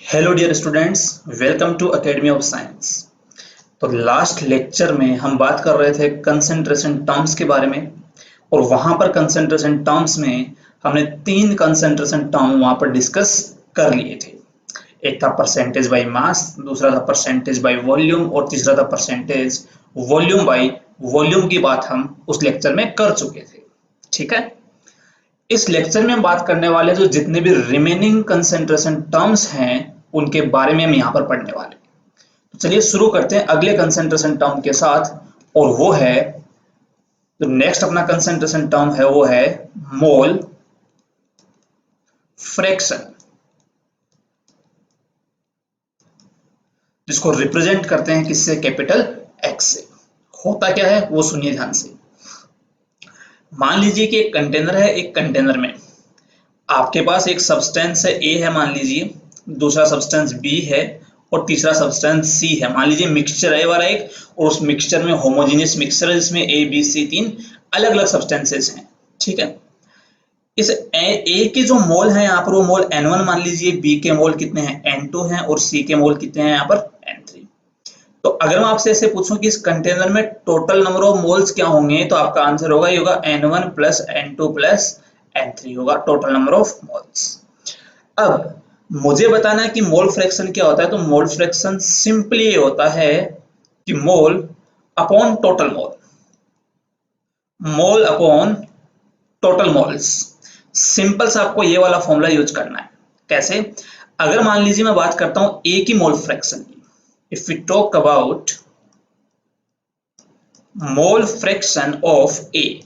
Hello dear students, welcome to academy of science. तो last lecture में हम बात कर रहे थे कंसंट्रेशन टर्म्स के बारे में, और वहां पर कंसंट्रेशन टर्म्स में हमने तीन कंसंट्रेशन टर्म वहां पर डिस्कस कर लिए थे। एक था परसेंटेज बाय मास, दूसरा था परसेंटेज बाय वॉल्यूम, और तीसरा था परसेंटेज वॉल्यूम बाय वॉल्यूम। की बात हम उस लेक्चर में कर चुके थे। ठीक है, इस लेक्चर में हम बात करने वाले जो जितने भी रिमेनिंग कंसंट्रेशन टर्म्स हैं उनके बारे में हम यहाँ पर पढ़ने वाले हैं। तो चलिए शुरू करते हैं अगले कंसंट्रेशन टर्म के साथ, और वो है जो नेक्स्ट अपना कंसंट्रेशन टर्म है वो है मोल फ्रैक्शन, जिसको रिप्रेजेंट करते हैं किससे? कैपिटल एक्स से। होता क्या है वो सुनिए ध्यान से। मान लीजिए कि एक कंटेनर है, एक कंटेनर में आपके पास एक सब्सटेंस है ए है, मान लीजिए, दूसरा सब्सटेंस बी है और तीसरा सब्सटेंस सी है। मान लीजिए मिक्सचर है वाला एक, और उस मिक्सचर में होमोजेनियस मिक्सचर है जिसमें ए बी सी तीन अलग अलग सब्सटेंसेस हैं। ठीक है, इस ए के जो मोल है यहाँ पर वो मोल N1 मान लीजिए, बी के मोल कितने हैं? N2 हैं, और सी के मोल कितने हैं यहाँ पर? N3। तो अगर मैं आपसे ऐसे पूछूं कि इस कंटेनर में टोटल नंबर ऑफ मोल्स क्या होंगे, तो आपका आंसर होगा ये होगा N1 plus N2 plus N3 होगा टोटल नंबर ऑफ मोल्स। अब मुझे बताना है कि मोल फ्रैक्शन क्या होता है। तो मोल फ्रैक्शन सिंपली ये होता है कि मोल अपॉन टोटल मोल, मोल अपॉन टोटल मोल्स। सिंपल सा आपको ये वाला फॉर्मूला यूज करना है। कैसे? अगर मान लीजिए मैं बात करता हूं ए की मोल फ्रैक्शन की, if we talk about mole fraction of A,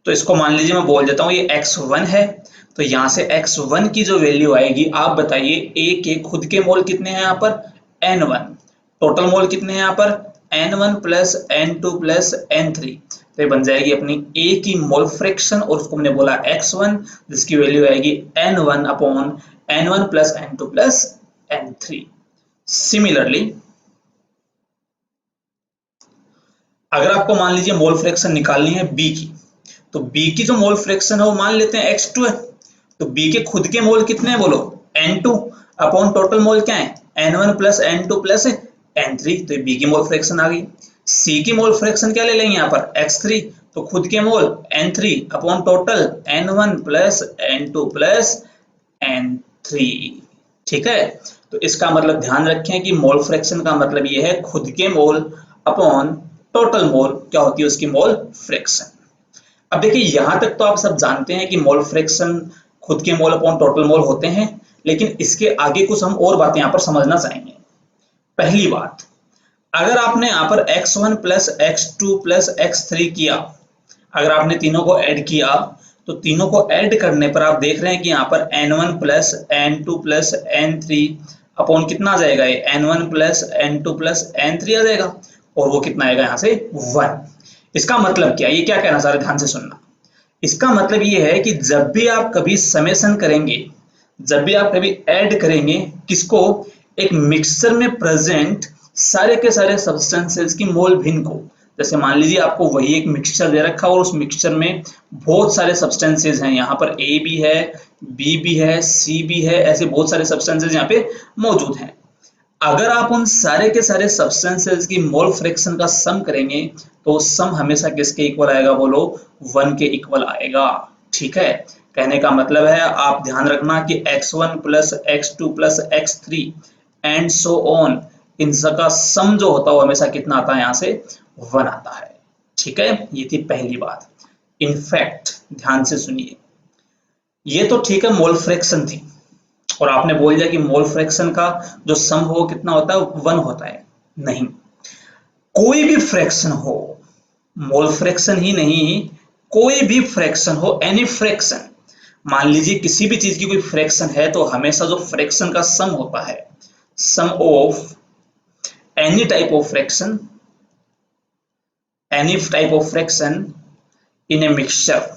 तो इसको मान लीजिए मैं बोल देता हूं ये x1 है। तो यहां से x1 की जो वैल्यू आएगी, आप बताइए a के खुद के मोल कितने हैं यहाँ पर? N1। टोटल मोल कितने हैं यहाँ पर? N1 plus N2 plus N3। तो ये बन जाएगी अपनी a की मोल फ्रैक्शन, और उसको हमने बोला x1, जिसकी वैल्यू आएगी N1 upon N1 plus N2 plus N3। Similarly अगर आपको मान लीजिए मोल फ्रैक्शन निकालनी है बी की, तो बी की जो मोल फ्रैक्शन है वो मान लेते हैं x2 है। तो बी के खुद के मोल कितने हैं बोलो? N2 अपॉन टोटल मोल क्या है? N1 plus N2 plus N3। तो बी की मोल फ्रैक्शन आ गई। सी की मोल फ्रैक्शन क्या ले लेंगे यहाँ पर? x3। तो खुद के मोल N3 upon total N1 plus N2 plus N3। ठीक है, तो इसका मतलब ध्यान रखें कि मोल फ्रैक्शन का मतलब ये है खुद के मोल अपॉन टोटल मोल क्या होती है उसकी मोल फ्रैक्शन। अब देखिए यहां तक तो आप सब जानते हैं कि मोल फ्रैक्शन खुद के मोल अपॉन टोटल मोल होते हैं, लेकिन इसके आगे कुछ हम और बातें यहां पर समझना चाहेंगे। पहली बात, अगर आपने यहां पर x1 plus x2 plus x3 किया, अगर आपने तीनों को ऐड किया, तो तीनों को ऐड करने पर आप देख रहे हैं कि यहाँ पर N1 plus N2 plus N3 upon कितना आ जाएगा? ये N1 plus N2 plus N3 आ जाएगा, और वो कितना आएगा यहाँ से? 1। इसका मतलब क्या? ये क्या कहना चाह रहे, ध्यान से सुनना। इसका मतलब ये है कि जब भी आप कभी समेशन करेंगे, जब भी आप कभी ऐड करेंगे किसको? एक मिक्सचर में प्रेजेंट सारे के सारे सब्सटेंसेस की मोल भिन्न को। जैसे मान लीजिए आपको वही एक मिक्सचर दे रखा और उस मिक्सचर में बहुत सारे सब्सटेंसेस हैं, यहाँ पर ए भी है, बी भी है, सी भी है, ऐसे बहुत सारे सब्सटेंसेस यहाँ पे मौजूद हैं। अगर आप उन सारे के सारे सब्सटेंसेस की मोल फ्रैक्शन का सम करेंगे, तो सम हमेशा किसके इक्वल आएगा बोलो? 1 के इक्वल आएगा। ठीक है, कहने का मतलब है आप ध्यान रखना कि x1 plus x2 plus x3 and so on, इन सबका सम जो होता है वो हमेशा कितना आता है? यहाँ से 1 आता है। ठीक है, ये थी पहली बात। इनफैक्ट ध्यान से सुनिए, ये तो ठीक है मोल फ्रैक्शन थी, और आपने बोल दिया कि मोल फ्रैक्शन का जो सम हो वो कितना होता है? 1 होता है। नहीं, कोई भी फ्रैक्शन हो, मोल फ्रैक्शन ही नहीं, कोई भी फ्रैक्शन हो, एनी फ्रैक्शन, मान लीजिए किसी भी चीज की कोई फ्रैक्शन है, तो हमेशा जो फ्रैक्शन का सम होता है, sum of any type of fraction, any type of fraction in a mixture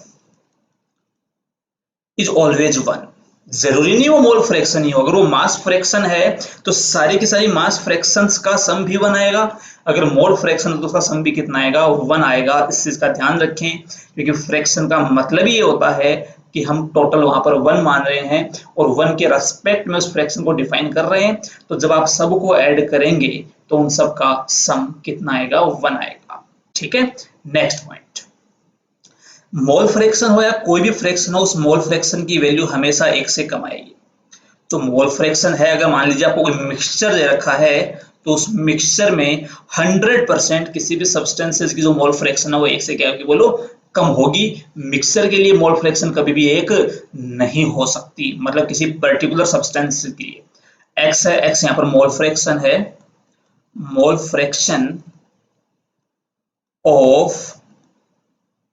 is always 1। जरूरी नहीं वो मोल फ्रैक्शन ही हो, अगर वो मास फ्रैक्शन है तो सारी की सारी मास फ्रैक्शंस का सम भी 1 आएगा। अगर मोल फ्रैक्शन है तो उसका सम भी कितना आएगा? 1 आएगा। इस चीज का ध्यान रखें, क्योंकि फ्रैक्शन का मतलब ये होता है कि हम टोटल वहां पर 1 मान रहे हैं और 1 के रेस्पेक्ट में उस फ्रैक्शन को डिफाइन कर रहे हैं, तो जब आप सबको ऐड करेंगे तो उन सब का सम कितना आएगा, 1 आएगा। ठीक है, नेक्स्ट पॉइंट, मोल फ्रैक्शन हो या कोई भी फ्रैक्शन हो, उस मोल फ्रैक्शन की वैल्यू हमेशा 1 से कम आएगी। तो मोल फ्रैक्शन है, अगर मान लीजिए आपको कोई मिक्सचर दे रखा है, तो उस मिक्सचर में 100% किसी भी सब्सटेंसेस की जो मोल फ्रैक्शन है वो 1 से क्या होगी, बोलो, कम होगी। मिक्सचर के लिए मोल फ्रैक्शन कभी भी 1 नहीं हो सकती, मतलब किसी पर्टिकुलर सब्सटेंस के लिए। x है, x यहाँ पर मोल फ्रैक्शन है, मोल फ्रैक्शन ऑफ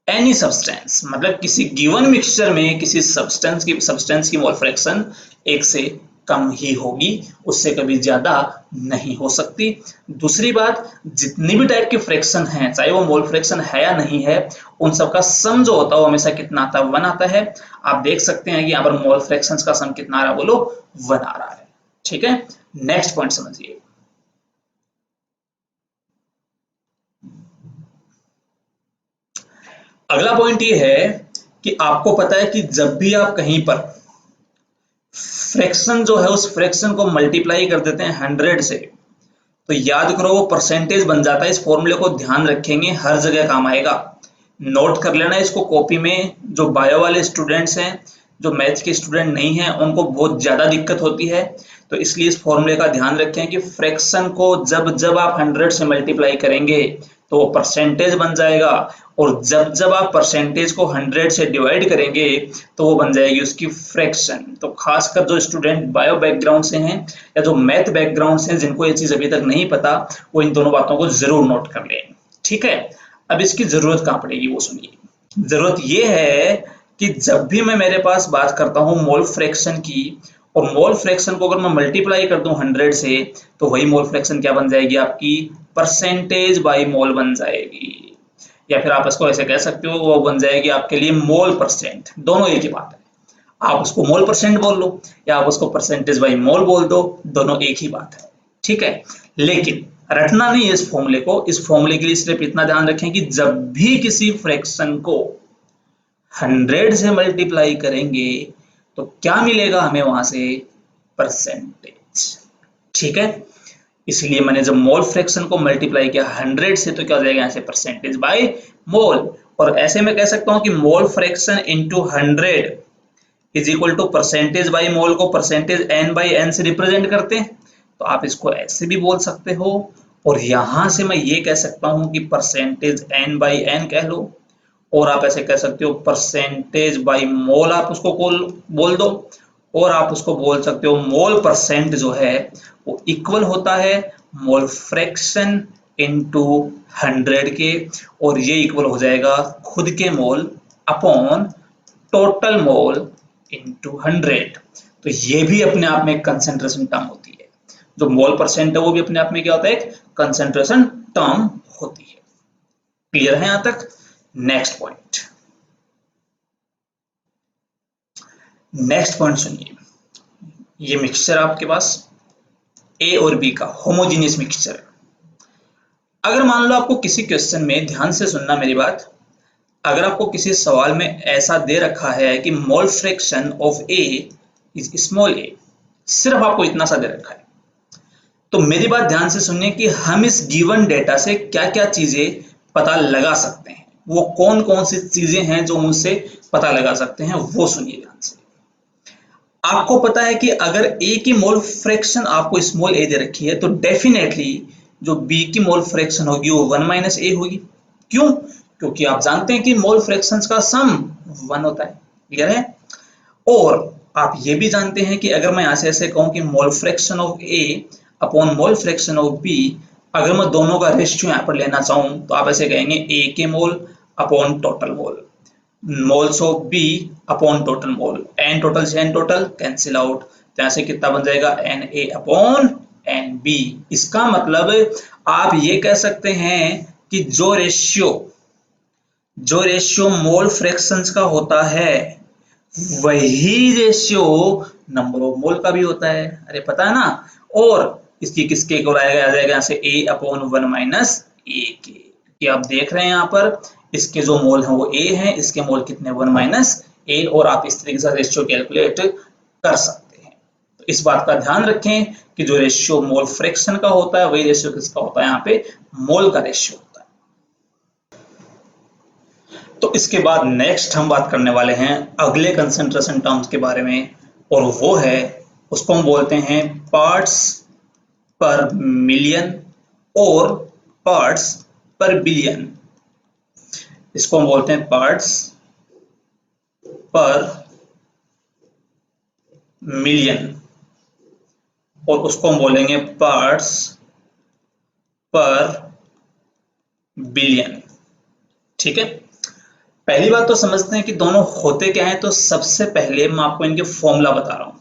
एनी सब्सटेंस, मतलब किसी गिवन मिक्सचर में किसी सब्सटेंस की मोल फ्रैक्शन 1 से कम ही होगी, उससे कभी ज्यादा नहीं हो सकती। दूसरी बात, जितनी भी टाइप के फ्रैक्शन हैं, चाहे वो मोल फ्रैक्शन है या नहीं है, उन सब का सम जो होता है वो हमेशा कितना आता है, 1 आता है। आप देख सकते हैं कि यहाँ पर मोल फ्रैक्शंस का सम कितना आ रहा है, बोलो, 1 आ रहा है। ठीक है, नेक्स्ट पॉइंट समझिए। अगला पॉइंट ये है कि आपको पता है कि जब भी आप कहीं पर फ्रैक्शन जो है उस फ्रैक्शन को मल्टीप्लाई कर देते हैं 100 से, तो याद करो वो परसेंटेज बन जाता है। इस फॉर्मूले को ध्यान रखेंगे, हर जगह काम आएगा, नोट कर लेना इसको कॉपी में। जो बायो वाले स्टूडेंट्स हैं, जो मैथ के स्टूडेंट नहीं हैं, उनको बहुत ज्यादा दिक्कत होती है, तो इसलिए इस फॉर्मूले का ध्यान रखें कि फ्रैक्शन को जब जब आप 100 से मल्टीप्लाई करेंगे तो वो परसेंटेज बन जाएगा, और जब जब आप परसेंटेज को 100 से डिवाइड करेंगे तो वो बन जाएगी उसकी फ्रैक्शन। तो खासकर जो स्टूडेंट बायो बैकग्राउंड से हैं या जो मैथ बैकग्राउंड से हैं, जिनको ये चीज अभी तक नहीं पता, वो इन दोनों बातों को जरूर नोट कर लें। ठीक है, अब इसकी जरूरत कहाँ पड़ेगी वो सुनिए। जरूरत ये है कि जब भी मैं मेरे पास बात करता हूँ मोल फ्रैक्शन की, और मोल फ्रैक्शन को अगर मैं मल्टीप्लाई कर दूं 100 से, तो वही मोल फ्रैक्शन क्या बन जाएगी, आपकी परसेंटेज बाई मोल बन जाएगी, या फिर आप इसको ऐसे कह सकते हो, वो बन जाएगी आपके लिए मोल परसेंट। दोनों एक ही बात है, आप उसको मोल परसेंट बोल लो या आप उसको परसेंटेज बाई मोल बोल दो, दोनों एक ही बात है। ठीक है, लेकिन रटना नहीं है इस फॉर्मूले को। इस फॉर्मूले के लिए सिर्फ इतना ध्यान रखें कि जब भी किसी फ्रैक्शन को 100 से मल्टीप्लाई करेंगे तो क्या मिलेगा हमें वहां से, परसेंटेज। ठीक है, इसलिए मैंने जब मोल फ्रैक्शन को मल्टीप्लाई किया 100 से, तो क्या हो जाएगा यहाँ से, परसेंटेज बाय मोल। और ऐसे में कह सकता हूं कि mole fraction into 100 is equal to percentage by mole को परसेंटेज n बाई n से रिप्रेजेंट करते हैं, तो आप इसको ऐसे भी बोल सकते हो। और यहां से मैं ये कह सकता हूं कि परसेंटेज n बाई n कह लो, और आप ऐसे कह सकते हो परसेंटेज बाई मोल, आप उसको बोल दो, और आप उसको बोल सकते हो मोल परसेंट जो है वो इक्वल होता है मोल फ्रैक्शन इनटू 100 के, और ये इक्वल हो जाएगा खुद के मोल अपॉन टोटल मोल इनटू 100। तो ये भी अपने आप में कंसेंट्रेशन टर्म होती है, जो मोल परसेंट है वो भी अपने आप में क्या होता है, एक कंसेंट्रेशन टर्म होती है। क्लियर है यहां तक? नेक्स्ट पॉइंट, नेक्स्ट पॉइंट सुनिए। ये मिक्सचर आपके पास ए और बी का होमोजीनियस मिक्सचर है। अगर मान लो आपको किसी क्वेश्चन में, ध्यान से सुनना मेरी बात, अगर आपको किसी सवाल में ऐसा दे रखा है कि mole fraction of A is small A, सिर्फ आपको इतना सा दे रखा है, तो मेरी बात ध्यान से सुनिए कि हम इस गिवन डेटा से क्या क्या चीजें पता लगा सकते हैं, वो कौन कौन सी चीजें हैं जो उनसे पता लगा सकते हैं, वो सुनिए ध्यान से। आपको पता है कि अगर ए की मोल फ्रैक्शन आपको स्मॉल ए दे रखी है, तो डेफिनेटली जो बी की मोल फ्रैक्शन होगी वो 1 माइनस ए होगी। क्यों? क्योंकि आप जानते हैं कि मोल फ्रैक्शंस का सम 1 होता है। क्लियर है? और आप ये भी जानते हैं कि अगर मैं यहां से ऐसे कहूं कि mole fraction of A upon mole fraction of B, अगर मैं दोनों का रेशियो यहां पर लेना चाहूं तो आप ऐसे कहेंगे ए के mole upon total mole, moles of B upon total mole, N total से एन टोटल कैंसिल आउट, तो यहां से कितना बन जाएगा, N A upon N B. इसका मतलब आप ये कह सकते हैं कि जो रेशियो मोल फ्रैक्शंस का होता है वही रेशियो नंबर ऑफ मोल का भी होता है। अरे पता है ना? और इसकी किसके इक्वल आएगा, आ जाएगा यहाँ से a अपॉन 1 माइनस ए के, कि आप देख रहे हैं यहाँ पर इसके जो मोल हैं वो a हैं, इसके मोल कितने, 1 माइनस ए, और आप इस तरीके से रेशियो कैलकुलेट कर सकते हैं। तो इस बात का ध्यान रखें कि जो रेशियो मोल फ्रैक्शन का होता है वही रेशियो किसका होता है, यहाँ पे मोल का रेशियो होता है। तो इसके बाद नेक्स्ट हम बात करने वाले हैं अगले कंसंट्रेशन टर्म्स के बारे में, और वो है, उसको हम बोलते हैं पार्ट्स पर मिलियन और पार्ट्स पर बिलियन। इसको हम बोलते हैं पार्ट्स पर मिलियन, और उसको हम बोलेंगे पार्ट्स पर बिलियन। ठीक है, पहली बात तो समझते हैं कि दोनों होते क्या हैं। तो सबसे पहले मैं आपको इनके फॉर्मूला बता रहा हूं,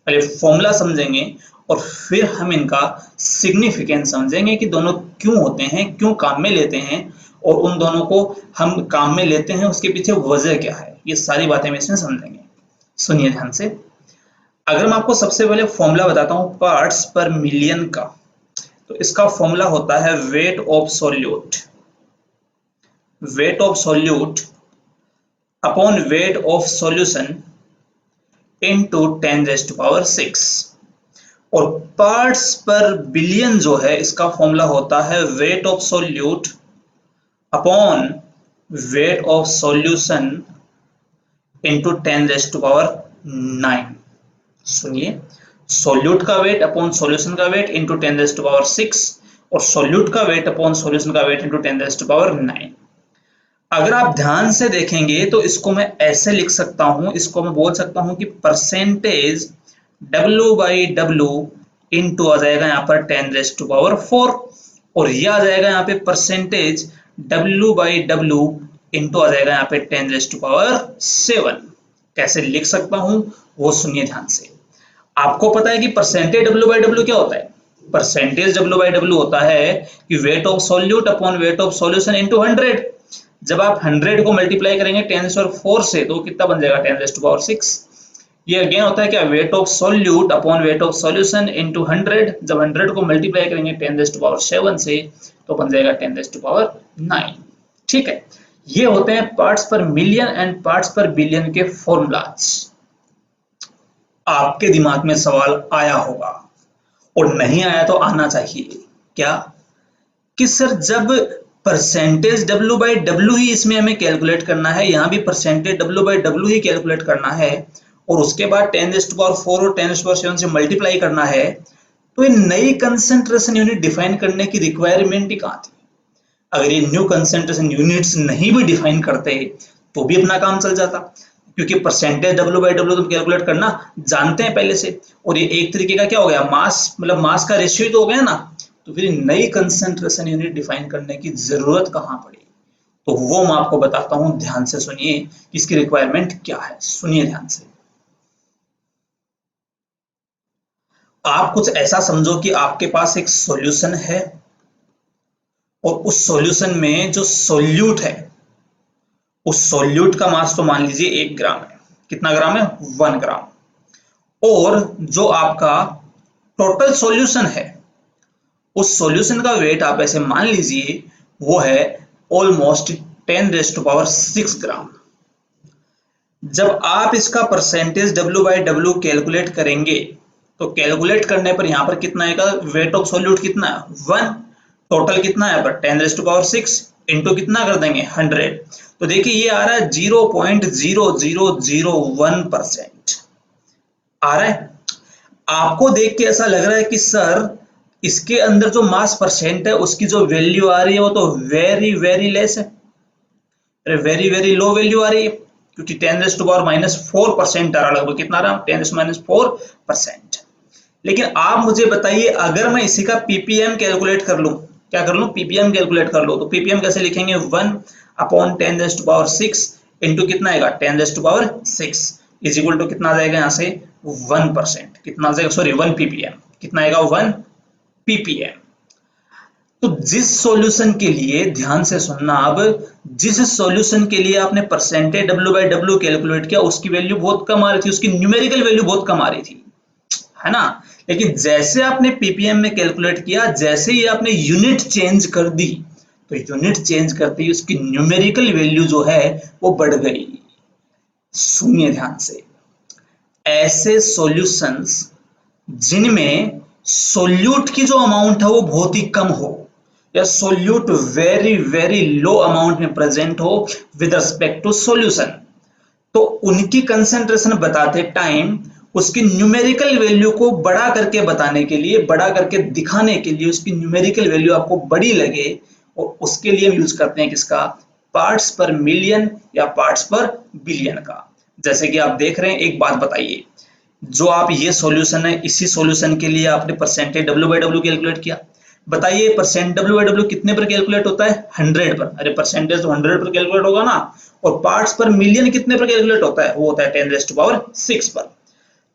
पहले फॉर्मूला समझेंगे और फिर हम इनका सिग्निफिकेंस समझेंगे कि दोनों क्यों होते हैं, क्यों काम में लेते हैं, और उन दोनों को हम काम में लेते हैं उसके पीछे वजह क्या है, ये सारी बातें हम इसमें समझेंगे। सुनिए ध्यान से। अगर मैं आपको सबसे पहले फॉर्मूला बताता हूं पार्ट्स पर मिलियन का, तो इसका फॉर्मूला होता है wait of solute, wait of solute upon weight of solution into 10⁻⁶। और पार्ट्स पर बिलियन जो है इसका फॉर्मूला होता है wait of solute upon weight of solution into 10⁻⁹। सुनिए, सॉल्यूट का वेट अपॉन सॉल्यूशन का वेट इनटू 10⁻⁶, और सॉल्यूट का वेट अपॉन सॉल्यूशन का वेट इनटू 10⁻⁹। अगर आप ध्यान से देखेंगे तो इसको मैं ऐसे लिख सकता हूं, इसको मैं बोल सकता हूं कि परसेंटेज W/W इनटू आ जाएगा यहाँ पर 10⁻⁴, और ये आ जाएगा यहाँ पे परसेंटेज W/W इनटू आ जाएगा यहाँ पे 10⁻⁷। कैसे लिख सकता हूं वो सुनिए ध्यान से। आपको पता है कि परसेंटेज W/W क्या होता है? परसेंटेज W/W होता है कि wait of solute upon weight of solution into 100। जब आप 100 को मल्टीप्लाई करेंगे 10⁻⁴ से तो कितना बन जाएगा 10⁻⁶। ये अगेन होता है क्या, wait of solute upon weight of solution into 100। जब 100 को मल्टीप्लाई करेंगे 10⁻⁷ से तो बन जाएगा 10⁻⁹। ठीक है, ये होते हैं पार्ट्स पर मिलियन एंड पार्ट्स पर बिलियन के फॉर्मूलाज। आपके दिमाग में सवाल आया होगा, और नहीं आया तो आना चाहिए, क्या कि सर जब परसेंटेज W/W ही इसमें हमें कैलकुलेट करना है, यहां भी परसेंटेज W/W ही कैलकुलेट करना है, और उसके बाद 10⁻⁴ और 10⁻⁷ से मल्टीप्लाई करना है, तो ये नई कंसंट्रेशन यूनिट डिफाइन करने की रिक्वायरमेंट ही कहां थी? अगर ये न्यू कंसंट्रेशन यूनिट्स नहीं भी डिफाइन करते तो भी अपना काम चल जाता, क्योंकि परसेंटेज W/W तुम कैलकुलेट करना जानते हैं पहले से, और ये एक तरीके का क्या हो गया, मास, मतलब मास का रेशियो तो हो गया ना। तो फिर नई कंसंट्रेशन यूनिट डिफाइन करने की जरूरत कहां पड़ी? तो वो मैं आपको बताता हूं, ध्यान से सुनिए कि इसकी रिक्वायरमेंट क्या है। सुनिए ध्यान से। आप कुछ ऐसा समझो कि आपके पास एक सॉल्यूशन है, और उस सॉल्यूशन में जो सॉल्यूट है, उस सॉल्यूट का मास तो मान लीजिए 1 ग्राम है। कितना ग्राम है? 1 ग्राम। और जो आपका टोटल सॉल्यूशन है, उस सॉल्यूशन का वेट आप ऐसे मान लीजिए वो है ऑलमोस्ट 10⁻⁶ ग्राम। जब आप इसका परसेंटेज W/W कैलकुलेट करेंगे तो कैलकुलेट करने पर यहां पर कितना आएगा, वेट ऑफ सॉल्यूट कितना है 1, टोटल कितना है पर 10⁻⁶, इंटू कितना कर देंगे 100। तो देखिए ये आ रहा है 0.0001% आ रहा है। आपको देख के ऐसा लग रहा है कि सर इसके अंदर जो मास परसेंट है उसकी जो वैल्यू आ रही है वो तो वेरी वेरी लेस है, वेरी वेरी लो वैल्यू आ रही है, क्योंकि 10⁻⁻⁴% आ रहा, लगभग कितना आ रहा 10⁻⁴%। लेकिन आप मुझे बताइए, अगर मैं इसी का पीपीएम कैलकुलेट कर लूं, क्या कर लूं, पीपीएम कैलकुलेट कर लो, तो पीपीएम कैसे लिखेंगे, 1/10⁻⁶ इंटू कितना आएगा 10⁻⁶, इज इक्वल टू कितना आ जाएगा यहाँ से 1%, कितना आ जाएगा, सॉरी 1 ppm, कितना आएगा 1 ppm। तो जिस सॉल्यूशन के लिए, ध्यान से सुनना, अब जिस सॉल्यूशन के लिए आपने परसेंटेज W/W कैलकुलेट किया उसकी वैल्यू बहुत कम आ रही थी, उसकी न्यूमेरिकल वैल्यू बहुत कम आ रही थी, है ना। लेकिन जैसे आपने पीपीएम में कैलकुलेट किया, जैसे ही आपने यूनिट चेंज कर दी, तो यूनिट चेंज करते ही उसकी न्यूमेरिकल वैल्यू जो है वो बढ़ गई। सुनिए ध्यान से, ऐसे सॉल्यूशंस जिनमें सोल्यूट की जो अमाउंट है वो बहुत ही कम हो, या solute very very low amount में प्रेजेंट हो विद रिस्पेक्ट टू सॉल्यूशन, तो उनकी कंसेंट्रेशन बताते टाइम उसकी न्यूमेरिकल वैल्यू को बड़ा करके बताने के लिए, बड़ा करके दिखाने के लिए, उसकी न्यूमेरिकल वैल्यू आपको बड़ी लगे, और उसके लिए हम यूज करते हैं किसका, पार्ट्स पर मिलियन या पार्ट्स पर बिलियन का। जैसे कि आप देख रहे हैं, एक बात बताइए, जो आप ये सॉल्यूशन है, इसी सॉल्यूशन के लिए आपने percentage W by W calculate किया, बताइए परसेंट डब्ल्यू बाई डब्ल्यू कितने पर कैलकुलेट होता है, 100 पर। अरे परसेंटेज तो 100 पर कैलकुलेट होगा ना। और पार्ट्स पर मिलियन कितने पर कैलकुलेट होता है, वो होता है 10⁻⁶ पर।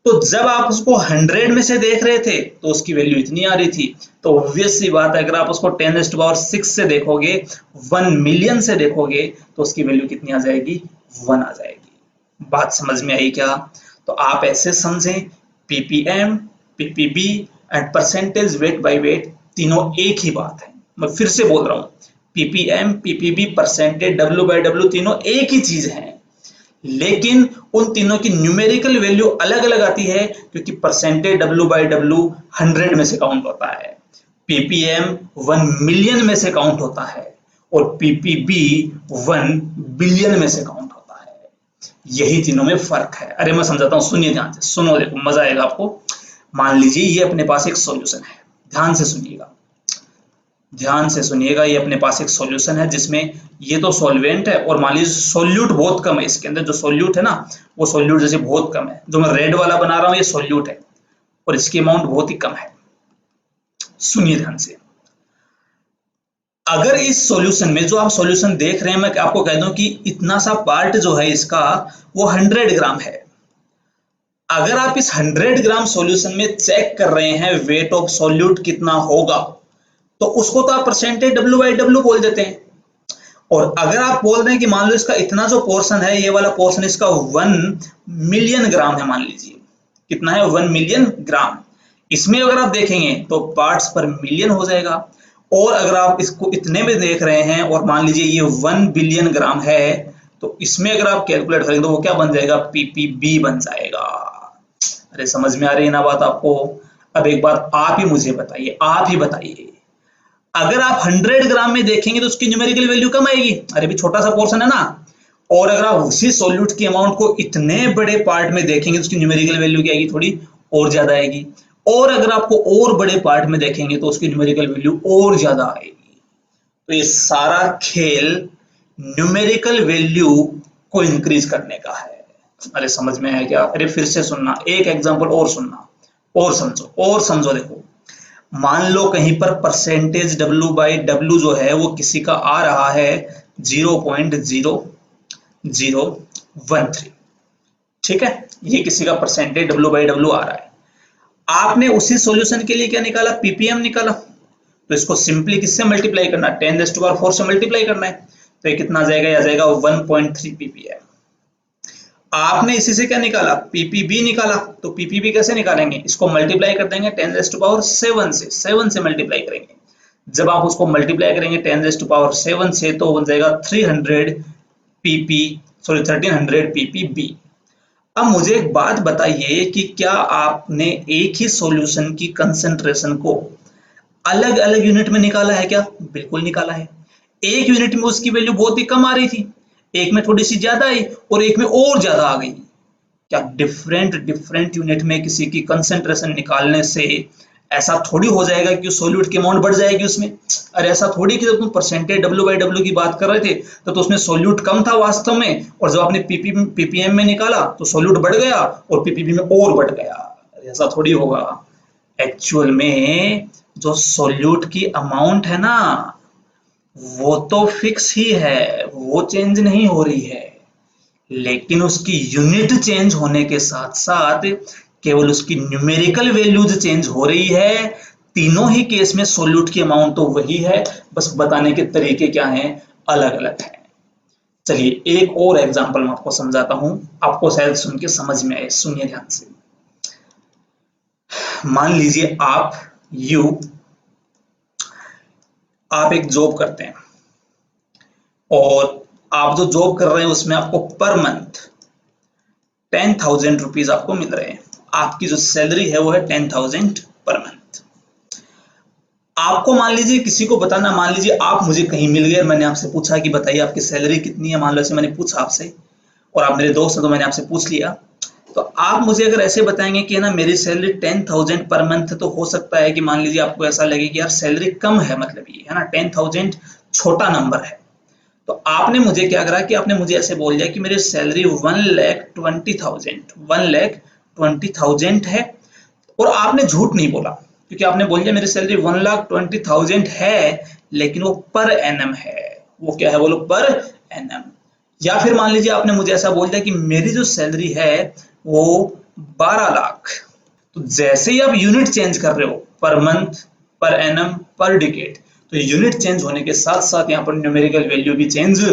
तो जब आप उसको 100 में से देख रहे थे तो उसकी वैल्यू इतनी आ रही थी, तो ऑब्वियस सी बात है अगर आप उसको 10⁻⁶ से देखोगे, 1 मिलियन से देखोगे, तो उसकी वैल्यू कितनी आ जाएगी, 1 आ जाएगी। बात समझ में आई क्या? तो आप ऐसे समझें, ppm, PPB and percentage weight by weight तीनों एक ही बात है। मैं फिर से बोल रहा हूं, ppm, PPB, percentage W by W तीनों एक ही चीज है, लेकिन उन तीनों की न्यूमेरिकल वैल्यू अलग अलग आती है, क्योंकि परसेंटेज डब्ल्यू बाई डब्ल्यू 100 में से काउंट होता है, पीपीएम 1 मिलियन में से काउंट होता है, और पीपीबी 1 बिलियन में से काउंट होता है। यही तीनों में फर्क है। अरे मैं समझाता हूं, सुनिए ध्यान से, सुनो, देखो मजा आएगा आपको। मान लीजिए ये अपने पास एक सॉल्यूशन है, ध्यान से सुनिएगा, ध्यान से सुनिएगा, ये अपने पास एक सॉल्यूशन है जिसमें ये तो सॉल्वेंट है, और मान लीजिए सोल्यूट बहुत कम है, इसके अंदर जो सोल्यूट है ना, वो सोल्यूट जैसे बहुत कम है, जो मैं रेड वाला बना रहा हूं ये सोल्यूट है, और इसकी अमाउंट बहुत ही कम है। सुनिए ध्यान से, अगर इस सॉल्यूशन में, जो आप सॉल्यूशन देख रहे हैं, मैं आपको कह दूं कि इतना सा पार्ट जो है इसका, वो 100 ग्राम है। अगर आप इस 100 ग्राम सॉल्यूशन में चेक कर रहे हैं वेट ऑफ सॉल्यूट कितना होगा, तो उसको तो आप परसेंटेज डब्ल्यू बाई डब्ल्यू बोल देते हैं। और अगर आप बोल रहे हैं कि मान लो इसका इतना जो पोर्शन है, ये वाला पोर्शन इसका 1 मिलियन ग्राम है, मान लीजिए कितना है, 1 मिलियन ग्राम, इसमें अगर आप देखेंगे तो पार्ट्स पर मिलियन हो जाएगा। और अगर आप इसको इतने में देख रहे हैं और मान लीजिए ये 1 बिलियन ग्राम है, तो इसमें अगर आप कैलकुलेट करेंगे तो वो क्या बन जाएगा, पीपीबी बन जाएगा। अरे समझ में आ रही है ना बात आपको? अब एक बार आप ही मुझे बताइए, आप ही बताइए, अगर आप 100 ग्राम में देखेंगे तो उसकी न्यूमेरिकल वैल्यू कम आएगी, अरे भी छोटा सा पोर्शन है ना। और अगर आप उसी सॉल्यूट की अमाउंट को इतने बड़े पार्ट में देखेंगे तो उसकी न्यूमेरिकल वैल्यू क्या आएगी, थोड़ी और ज्यादा आएगी। और अगर आपको और बड़े पार्ट में देखेंगे तो उसकी न्यूमेरिकल वैल्यू और ज्यादा आएगी। तो ये सारा खेल न्यूमेरिकल वैल्यू को इंक्रीज करने का है। अरे समझ में आया क्या? अरे फिर से सुनना, एक एग्जांपल और सुनना, और समझो, और समझो। देखो, मान लो कहीं पर परसेंटेज डब्ल्यू बाई डब्ल्यू जो है वो किसी का आ रहा है 0.0013, ठीक है, ये किसी का परसेंटेज डब्ल्यू बाई डब्ल्यू आ रहा है। आपने उसी सॉल्यूशन के लिए क्या निकाला, पीपीएम निकाला, तो इसको सिंपली किससे मल्टीप्लाई करना, 10⁻⁴ से मल्टीप्लाई करना है, तो ये कितना आ जाएगा, आ जाएगा 1.3 पीपीएम। आपने इसी से क्या निकाला, पीपीबी निकाला, तो पीपीबी कैसे निकालेंगे, इसको मल्टीप्लाई कर देंगे 10⁻⁷ से, 7 से मल्टीप्लाई करेंगे। जब आप उसको मल्टीप्लाई करेंगे 10⁻⁷ से, तो बन जाएगा 300 पीपी, सॉरी 1300 पीपीबी। अब मुझे एक बात बताइए कि क्या आपने एक ही सॉल्यूशन की कंसंट्रेशन को अलग अलग यूनिट में निकाला है क्या? बिल्कुल निकाला है। एक यूनिट में उसकी वैल्यू बहुत ही कम आ रही थी, एक में थोड़ी सी ज्यादा आई, और एक में और ज्यादा आ गई। क्या डिफरेंट डिफरेंट यूनिट में किसी की कंसंट्रेशन निकालने से ऐसा थोड़ी हो जाएगा कि सॉल्यूट की अमाउंट बढ़ जाएगी उसमें? अरे ऐसा थोड़ी कि जब तुम परसेंटेज डब्ल्यू बाई डब्ल्यू की बात कर रहे थे तो उसमें सॉल्यूट कम था वास्तव में, और जब आपने पीपीएम में निकाला तो सॉल्यूट बढ़ गया और पीपीबी में और बढ़ गया। ऐसा थोड़ी होगा। एक्चुअल में जो सॉल्यूट की अमाउंट है ना, वो तो फिक्स ही है, वो चेंज नहीं हो रही है, लेकिन उसकी यूनिट चेंज होने के साथ साथ केवल उसकी न्यूमेरिकल वैल्यूज चेंज हो रही है। तीनों ही केस में सॉल्यूट की अमाउंट तो वही है, बस बताने के तरीके क्या हैं, अलग अलग हैं। चलिए एक और एग्जांपल मैं आपको समझाता हूं, आपको शायद सुन के समझ में आए, सुनिए ध्यान से। मान लीजिए आप एक जॉब करते हैं, और आप जो जॉब कर रहे हैं उसमें आपको पर मंथ 10,000 रुपीज आपको मिल रहे हैं। आपकी जो सैलरी है वो है 10,000 पर मंथ। आपको मान लीजिए किसी को बताना, मान लीजिए आप मुझे कहीं मिल गए, मैंने आपसे पूछा कि बताइए आपकी सैलरी कितनी है, मान लो ऐसे मैंने पूछा आपसे, और आप मेरे दोस्त हैं तो मैंने आपसे पूछ लिया, तो आप मुझे अगर ऐसे बताएंगे कि ना मेरी सैलरी 10,000 पर मंथ, तो हो सकता है कि मान लीजिए आपको ऐसा लगे कि यार सैलरी कम है, मतलब ये है ना 10,000 छोटा नंबर है। तो आपने मुझे क्या करा कि आपने मुझे ऐसे बोल दिया कि मेरी सैलरी 1,20,000 है, और आपने झूठ नहीं बोला, क्योंकि आपने बोल दिया मेरी सैलरी 1,20,000 है, लेकिन वो पर एनम है। वो क्या है बोलो, पर एनम। या फिर मान लीजिए आपने मुझे ऐसा बोल दिया कि मेरी जो सैलरी है वो 12 लाख। तो जैसे ही आप यूनिट चेंज कर रहे हो, पर मंथ, पर एनम, पर डिकेड, तो यूनिट चेंज होने के साथ साथ यहाँ पर न्यूमेरिकल वैल्यू भी चेंज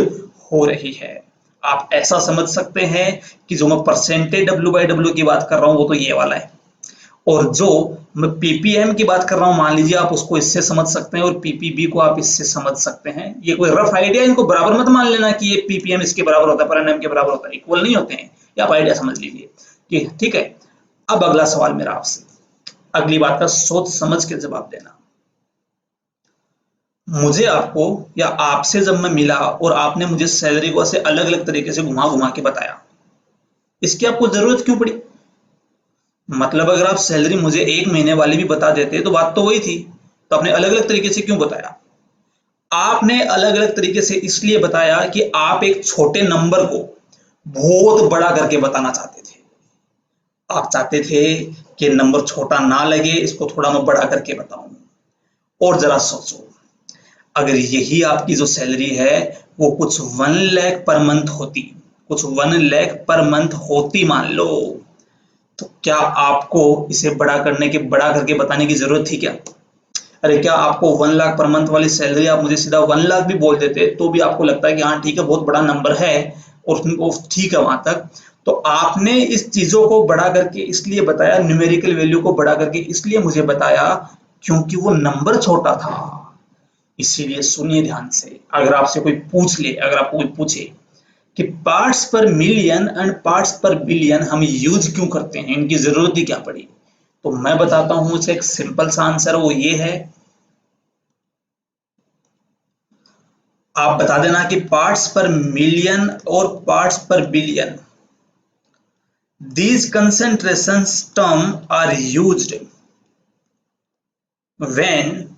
हो रही है। आप ऐसा समझ सकते हैं कि जो मैं परसेंटेज W/W की बात कर रहा हूँ वो तो ये वाला है, और जो मैं पीपीएम की बात कर रहा हूं मान लीजिए आप उसको इससे समझ सकते हैं, और पीपीबी को आप इससे समझ सकते हैं। ये कोई रफ आइडिया, इनको बराबर मत मान लेना कि ये पीपीएम इसके बराबर होता है, पर एनएम के बराबर होता है, इक्वल नहीं होते हैं, ये आप आइडिया समझ लीजिए कि ठीक है। अब अगला सवाल मेरा आपसे, अगली बात का सोच समझ के जवाब देना। मुझे आपको या आपसे जब मैं मिला और आपने मुझे सैलरी को ऐसे अलग अलग तरीके से घुमा घुमा के बताया, इसकी आपको जरूरत क्यों पड़ी? मतलब अगर आप सैलरी मुझे 1 महीने वाली भी बता देते तो बात तो वही थी, तो आपने अलग अलग तरीके से क्यों बताया? आपने अलग अलग तरीके से इसलिए बताया कि आप एक छोटे नंबर को बहुत बड़ा करके बताना चाहते थे। आप चाहते थे कि नंबर छोटा ना लगे, इसको थोड़ा मैं बड़ा करके बताऊं। और जरा सोचो, अगर यही आपकी जो सैलरी है वो कुछ 1 लाख पर मंथ होती, कुछ 1 लाख पर मंथ होती मान लो, तो क्या आपको इसे बड़ा करके बताने की जरूरत थी क्या? अरे क्या आपको 1 लाख पर मंथ वाली सैलरी आप मुझे सीधा 1 लाख भी बोल देते तो भी आपको लगता है कि हाँ ठीक है बहुत बड़ा नंबर है, और वो ठीक है वहां तक। तो आपने इस चीजों को बड़ा करके इसलिए बताया, न्यूमेरिकल वैल्यू को बड़ा करके इसलिए मुझे बताया क्योंकि वो नंबर छोटा था। इसीलिए सुनिए ध्यान से, अगर आपसे कोई पूछ ले, अगर आपको कोई पूछे कि पार्ट्स पर मिलियन एंड पार्ट्स पर बिलियन हम यूज क्यों करते हैं, इनकी जरूरत ही क्या पड़ी, तो मैं बताता हूं उसे एक सिंपल सा आंसर, वो ये है, आप बता देना कि पार्ट्स पर मिलियन और पार्ट्स पर billion, these concentrations term are used when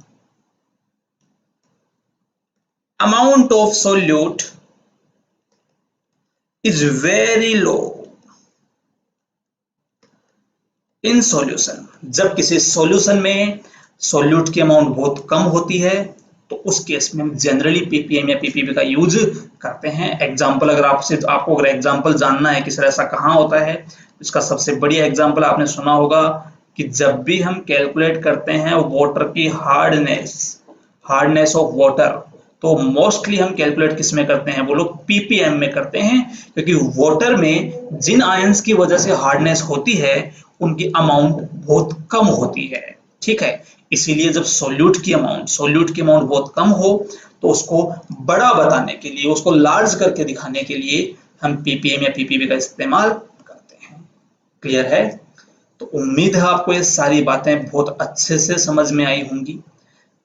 amount of solute is very low in solution। जब किसी सॉल्यूशन में सोल्यूट की अमाउंट बहुत कम होती है तो उस केस में हम जनरली पीपीएम या पीपीबी का यूज करते हैं। एग्जांपल अगर आपको अगर एग्जांपल जानना है कि सर ऐसा कहाँ होता है, इसका सबसे बढ़िया एग्जांपल आपने सुना होगा कि जब भी हम कैलकुलेट करते हैं वाटर की हार्डनेस ऑफ वाटर, तो मोस्टली हम कैलकुलेट किस में करते हैं, वो लोग पीपीएम में करते हैं, क्योंकि वाटर में जिन आयंस की वजह से हार्डनेस होती है उनकी अमाउंट बहुत कम होती है, ठीक है। इसीलिए जब सोल्यूट की अमाउंट बहुत कम हो तो उसको बड़ा बताने के लिए, उसको लार्ज करके दिखाने के लिए हम पीपीएम या पीपीबी का इस्तेमाल करते हैं। क्लियर है? तो उम्मीद है आपको ये सारी बातें बहुत अच्छे से समझ में आई होंगी।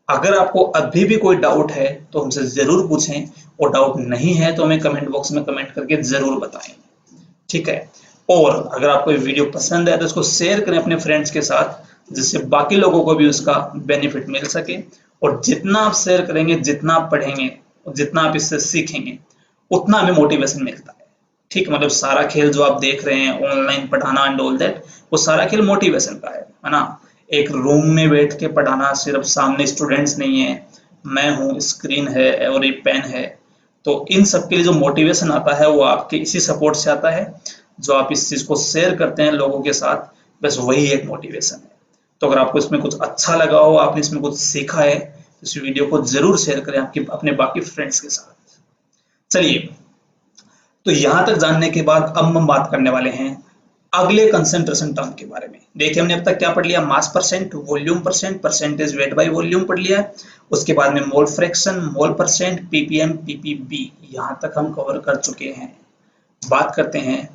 अगर आपको अभी भी कोई डाउट है तो हमसे जरूर पूछें, और डाउट नहीं है तो हमें कमेंट बॉक्स में कमेंट करके जरूर बताएं, ठीक है। और अगर आपको ये वीडियो पसंद है तो इसको शेयर करें अपने फ्रेंड्स के साथ, जिससे बाकी लोगों को भी उसका बेनिफिट मिल सके। और जितना आप शेयर करेंगे, जितना आप पढ़ेंगे और जितना आप इससे सीखेंगे, उतना हमें मोटिवेशन मिलता है, ठीक। मतलब सारा खेल जो आप देख रहे हैं ऑनलाइन पढ़ाना एंड ऑल दैट, वो सारा खेल मोटिवेशन का है ना। एक रूम में बैठ के पढ़ाना, सिर्फ सामने स्टूडेंट्स नहीं है, मैं हूँ, स्क्रीन है और एक पेन है, तो इन सब के लिए जो मोटिवेशन आता है वो आपके इसी सपोर्ट से आता है, जो आप इस चीज को शेयर करते हैं लोगों के साथ, बस वही एक मोटिवेशन है। तो अगर आपको इसमें कुछ अच्छा लगा हो, आपने इसमें कुछ सीखा है, तो इस वीडियो को जरूर शेयर करें आपके अपने बाकी फ्रेंड्स के साथ। चलिए, तो यहां तक जानने के बाद अब हम बात करने वाले हैं अगले कंसंट्रेशन टर्म के बारे में। देखिए हमने अब तक क्या पढ़ लिया, मास percent, volume percent, percentage weight by volume पढ़ लिया। उसके बाद में मोल फ्रैक्शन, मोल परसेंट, पीपीएम, पीपीबी, यहां तक हम कवर कर चुके हैं। बात करते हैं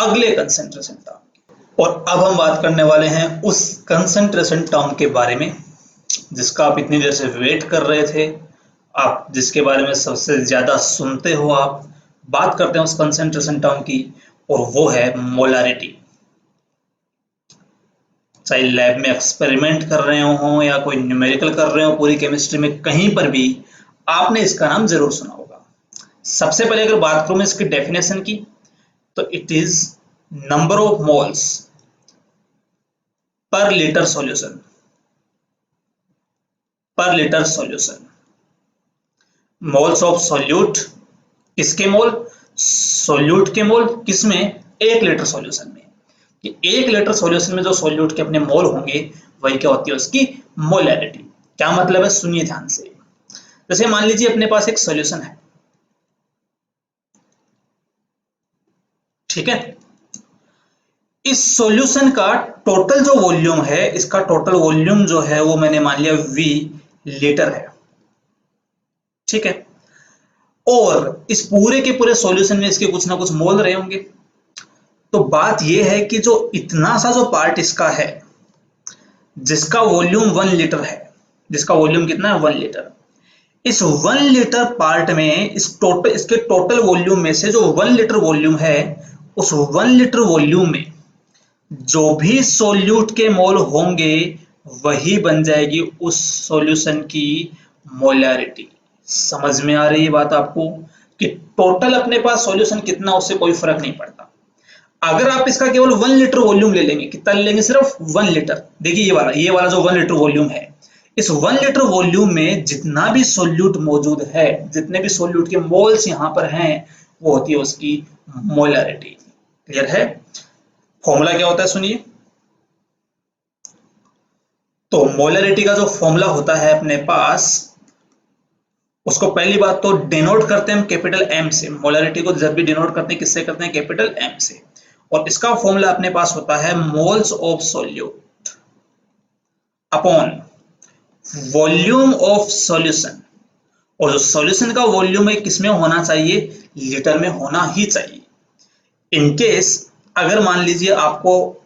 अगले कंसेंट्रेशन टर्म। और अब हम बात करने वाले हैं उस कंसेंट्रेशन टर्म के बारे में जिसका आप इतनी देर से वेट कर रहे थे, आप जिसके बारे में सबसे ज्यादा सुनते हो। आप बात करते हैं उस कंसेंट्रेशन टर्म की, और वो है मोलारिटी। चाहे लैब में एक्सपेरिमेंट कर रहे हो या कोई न्यूमेरिकल कर रहे हो, पूरी केमिस्ट्री में कहीं पर भी आपने इसका नाम जरूर सुना होगा। सबसे पहले अगर बात करूं मैं इसकी डेफिनेशन की, तो it is number of moles per litre solution, per litre solution. Moles of solute, किसके मोल? सॉल्यूट के मोल, किसमें? 1 लीटर सॉल्यूशन में। कि 1 लीटर सॉल्यूशन में जो सॉल्यूट के अपने मोल होंगे वही क्या होती है? उसकी मोलैरिटी। क्या मतलब है? सुनिए ध्यान से। जैसे मान लीजिए अपने पास एक सॉल्यूशन है, ठीक है। इस सॉल्यूशन का टोटल जो वॉल्यूम है, इसका टोटल वॉल्यूम जो है वो मैंने मान लिया V लीटर है, ठीक है। और इस पूरे के पूरे सॉल्यूशन में इसके कुछ ना कुछ मोल रहे होंगे। तो बात यह है कि जो इतना सा जो पार्ट इसका है जिसका वॉल्यूम 1 लीटर है, जिसका वॉल्यूम कितना है? 1 लीटर। इस 1 लीटर पार्ट में इसके टोटल वॉल्यूम में से जो 1 लीटर वॉल्यूम है, उस 1 लीटर वॉल्यूम में जो भी सोल्यूट के मोल होंगे वही बन जाएगी उस सॉल्यूशन की मोलैरिटी। समझ में आ रही है बात आपको? कि टोटल अपने पास सॉल्यूशन कितना, उससे कोई फर्क नहीं पड़ता। अगर आप इसका केवल 1 लीटर वॉल्यूम ले लेंगे, कितना ले लेंगे? सिर्फ 1 लीटर। देखिए ये वाला जो 1 लीटर वॉल्यूम है, इस 1 लीटर वॉल्यूम में जितना भी सोल्यूट मौजूद है, जितने भी सोल्यूट के मोल्स यहां पर हैं, वो होती है उसकी मोलैरिटी। क्लियर है? फॉर्मूला क्या होता है सुनिए। तो मोलैरिटी का जो फॉर्मूला होता है अपने पास, उसको पहली बात तो डिनोट करते हैं हम कैपिटल एम से। मोलैरिटी को जब भी डिनोट करते हैं किससे करते हैं? कैपिटल एम से। और इसका फॉर्मूला अपने पास होता है moles of solute upon volume of solution. और जो सॉल्यूशन का वॉल्यूम है किसमें होना चाहिए? लीटर में होना ही चाहिए। इनकेस अगर मान लीजिए आपको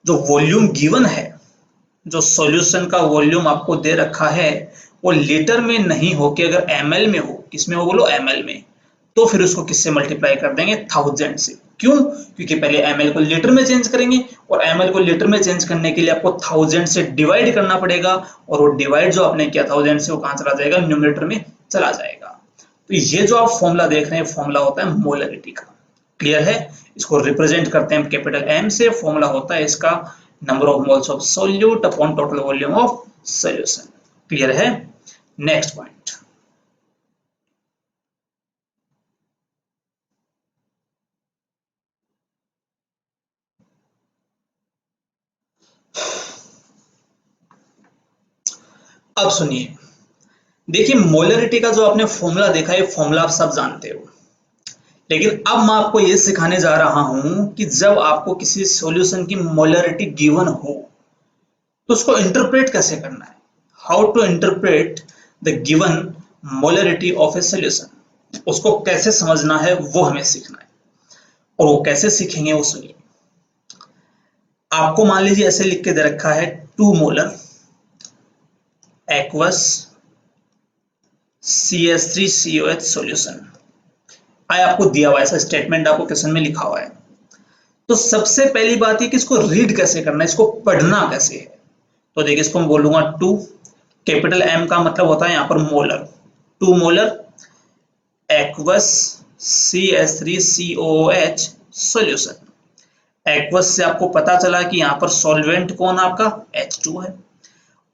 जो वॉल्यूम गिवन है, जो सॉल्यूशन का वॉल्यूम आपको दे रखा है, वो लीटर में नहीं हो कि अगर ml में हो, किसमें हो बोलो? ml में। तो फिर उसको किससे मल्टीप्लाई कर देंगे? 1000 से। क्यों? क्योंकि पहले ml को लीटर में चेंज करेंगे, और ml को लीटर में चेंज करने के लिए आपको 1000 से डिवाइड करना पड़ेगा, और वो डिवाइड जो आपने किया 1000 से, वो कहां चला जाएगा? न्यूमरेटर में चला जाएगा। तो ये जो आप फॉर्मूला देख रहे हैं, फॉर्मूला होता है मोलैरिटी का। क्लियर है? इसको रिप्रेजेंट करते हैं कैपिटल एम से। फॉर्मूला होता है इसका number of moles of solute upon total volume of solution. Clear है? Next point. अब सुनिए, देखिए मोलैरिटी का जो आपने फॉर्मूला देखा है, फॉर्मूला आप सब जानते हो, लेकिन अब मैं आपको यह सिखाने जा रहा हूं कि जब आपको किसी सॉल्यूशन की मोलैरिटी गिवन हो तो उसको इंटरप्रेट कैसे करना है। How to interpret the given molarity of a solution, उसको कैसे समझना है वो हमें सीखना है। और वो कैसे सीखेंगे वो सुनिए। आपको मान लीजिए ऐसे लिख के दे रखा है 2 मोलर एक्वस CH3COH सॉल्यूशन। आए आपको दिया हुआ ऐसा स्टेटमेंट, आपको क्वेश्चन में लिखा हुआ है। तो सबसे पहली बात है कि इसको रीड कैसे करना है, इसको पढ़ना कैसे है। तो देखिए इसको मैं बोलूंगा 2, कैपिटल एम का मतलब होता है यहां पर molar, 2 molar aqueous CH3COOH solution. Aqueous से आपको पता चला कि यहां पर सॉल्वेंट कौन आपका? H2 है।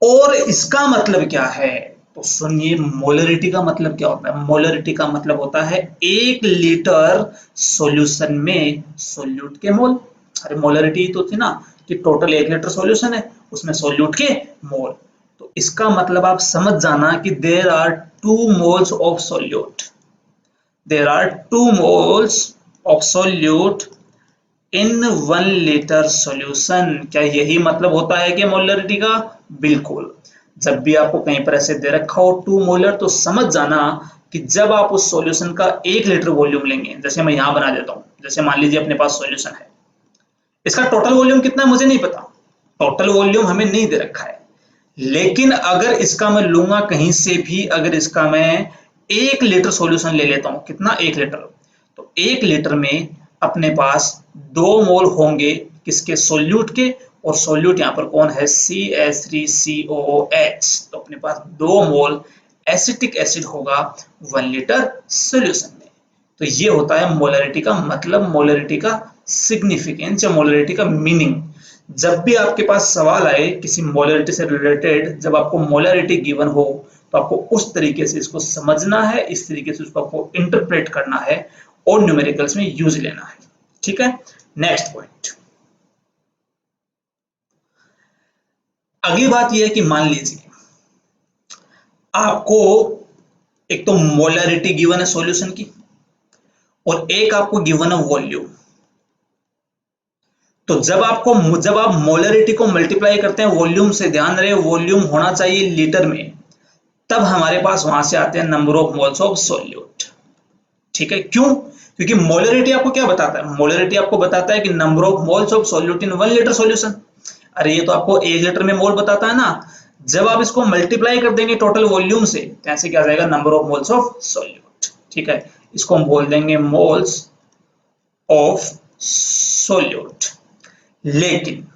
और इसका मतलब क्या है? तो सुनिए, मोलैरिटी का मतलब क्या होता है? मोलैरिटी का मतलब होता है 1 लीटर सॉल्यूशन में सोल्यूट के मोल। अरे मोलैरिटी तो थी ना कि टोटल 1 लीटर सॉल्यूशन है, उसमें सोल्यूट के मोल। तो इसका मतलब आप समझ जाना कि there are 2 moles of solute, there are 2 moles of solute in 1 litre solution. क्या यही मतलब होता है कि मोलैरिटी का? बिल्कुल। जब भी आपको कहीं पर ऐसे दे रखा हो 2 मोलर, तो समझ जाना कि जब आप उस सॉल्यूशन का 1 लीटर वॉल्यूम लेंगे, जैसे मैं यहां बना देता हूं, जैसे मान लीजिए अपने पास सॉल्यूशन है, इसका टोटल वॉल्यूम कितना है मुझे नहीं पता, टोटल वॉल्यूम हमें नहीं दे रखा है। लेकिन अगर इसका मैं लूंगा कहीं से भी, अगर इसका मैं 1 लीटर सॉल्यूशन ले लेता हूं, कितना 1 लीटर, तो 1 लीटर में अपने पास 2 मोल होंगे किसके, सोल्यूट के, और सोल्यूट यहां पर कौन है, CH3COOH, तो अपने पास 2 मोल एसिटिक एसिड होगा 1 लीटर सॉल्यूशन में। तो ये होता है मोलरिटी का मतलब, मोलरिटी का सिग्निफिकेंस या मोलरिटी का मीनिंग। जब भी आपके पास सवाल आए किसी मोलरिटी से रिलेटेड, जब आपको मोलरिटी गिवन हो, तो आपको उस तरीके से इसको समझना है, इस तरीके से उसको आपको इंटरप्रेट करना है और न्यूमेरिकल्स में यूज लेना है। ठीक है, नेक्स्ट पॉइंट। अगली बात यह है कि मान लीजिए आपको एक तो मोलरिटी गिवन है सॉल्यूशन की, और एक आपको गिवन है वॉल्यूम। तो जब आप मोलरिटी को मल्टीप्लाई करते हैं वॉल्यूम से, ध्यान रहे वॉल्यूम होना चाहिए लीटर में, तब हमारे पास वहां से आते हैं number of moles of solute. ठीक है, क्यों? क्योंकि मोलरिटी आपको क्या बताता है, मोलरिटी आपको बताता है कि number of moles of solute in 1 litre solution. अरे ये तो आपको 1 लीटर में मोल बताता है ना। जब आप इसको मल्टीप्लाई कर देंगे टोटल वॉल्यूम से, तो ऐसे क्या आ जाएगा, number of moles of solute. ठीक है, इसको हम बोल देंगे मोल्स ऑफ सॉल्यूट। लेकिन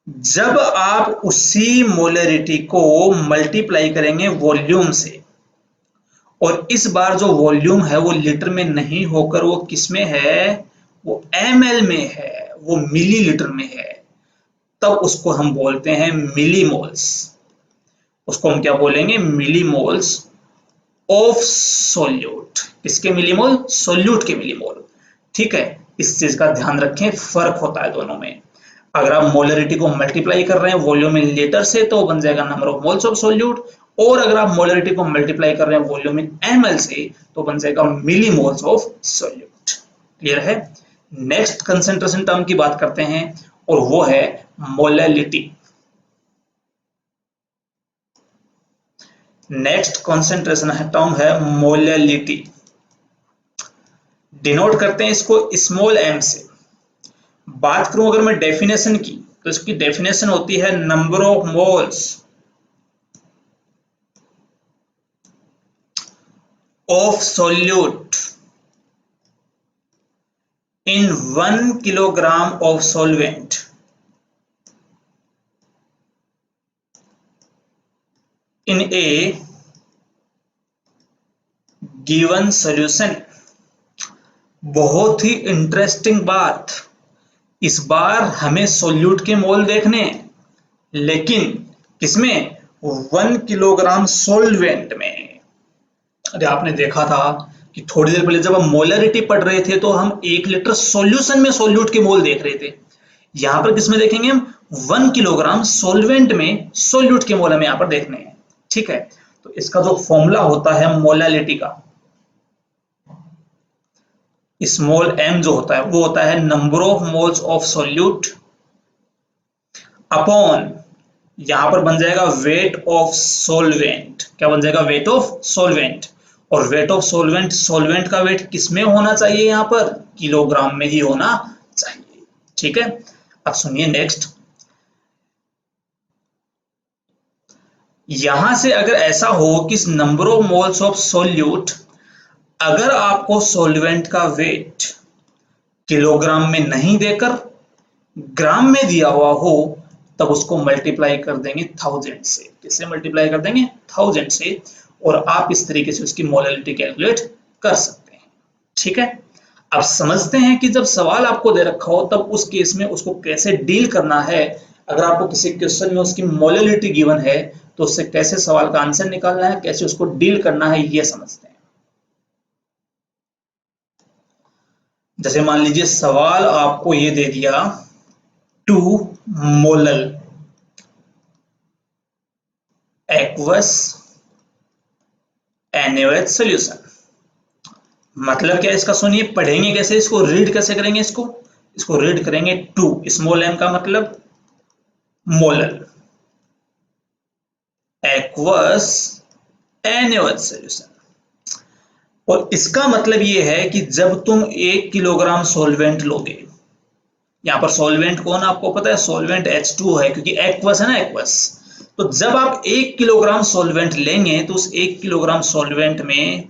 जब आप उसी मोलरिटी को मल्टीप्लाई करेंगे वॉल्यूम से, और इस बार जो वॉल्यूम है वो लीटर में नहीं होकर वो किस में है, वो ml में है, वो मिलीलीटर में है, तब उसको हम बोलते हैं मिलीमोल्स। उसको हम क्या बोलेंगे, मिलीमोल्स ऑफ सोल्यूट। किसके मिलीमोल, सोल्यूट के मिलीमोल। ठीक है, इस चीज का ध्यान रखें, फर्क होता है दोनों में। अगर आप मोलरिटी को मल्टीप्लाई कर रहे हैं वॉल्यूम इन लीटर से, तो बन जाएगा number of moles of solute, और अगर आप मोलरिटी को मल्टीप्लाई कर रहे हैं वॉल्यूम इन ml से, तो बन जाएगा मिलीमोल्स ऑफ सोल्यूट। क्लियर है? नेक्स्ट कंसेंट्रेशन टर्म की बात करते हैं, और वो है मोलैलिटी। नेक्स्ट कंसेंट्रेशन टर्म है मोलैलिटी। डिनोट करते हैं इसको स्मॉल m से। बात करूं अगर मैं डेफिनेशन की, तो इसकी डेफिनेशन होती है number of moles of solute in 1 kilogram of solvent in A given solution. बहुत ही इंटरेस्टिंग बात, इस बार हमें सोल्यूट के मोल देखने हैं, लेकिन किसमें, 1 किलोग्राम सोल्वेंट में। अरे आपने देखा था कि थोड़ी देर पहले जब हम मोलरिटी पढ़ रहे थे, तो हम 1 लीटर सॉल्यूशन में सोल्यूट के मोल देख रहे थे। यहां पर किसमें देखेंगे हम, 1 किलोग्राम सोल्वेंट में सोल्यूट के मोल हमें यहां पर देखने हैं। ठीक है, तो इसका जो फॉर्मूला होता है मोलैलिटी का, स्मॉल m जो होता है वो होता है number of moles of solute upon, यहां पर बन जाएगा वेट ऑफ सोलवेंट। क्या बन जाएगा, वेट ऑफ सोलवेंट। और वेट ऑफ सोलवेंट, सोलवेंट का वेट किसमें होना चाहिए, यहां पर किलोग्राम में ही होना चाहिए। ठीक है, अब सुनिए नेक्स्ट। यहां से अगर ऐसा हो कि number of moles of solute, अगर आपको सोलवेंट का वेट किलोग्राम में नहीं देकर ग्राम में दिया हुआ हो, तब उसको मल्टीप्लाई कर देंगे 1000 से। किससे मल्टीप्लाई कर देंगे, 1000 से, और आप इस तरीके से उसकी मोलैलिटी कैलकुलेट कर सकते हैं। ठीक है, अब समझते हैं कि जब सवाल आपको दे रखा हो, तब उस केस में उसको कैसे डील करना है। अगर आपको किसी क्वेश्चन में उसकी मोलैलिटी गिवन है, तो उससे कैसे सवाल का आंसर निकालना है, कैसे उसको डील करना है, ये समझते हैं। जैसे मान लीजिए सवाल आपको ये दे दिया 2 मोलल एक्वस NaOH सॉल्यूशन। मतलब क्या इसका, सुनिए, पढ़ेंगे कैसे इसको, रीड कैसे करेंगे इसको रीड करेंगे 2 स्मॉल m का मतलब मोलल एक्वस NaOH सॉल्यूशन। और इसका मतलब ये है कि जब तुम 1 किलोग्राम सॉल्वेंट लोगे, यहाँ पर सॉल्वेंट कौन आपको पता है, सॉल्वेंट H2O है, क्योंकि एक्वस है ना, एक्वस। तो जब आप 1 किलोग्राम सॉल्वेंट लेंगे तो उस 1 किलोग्राम सॉल्वेंट में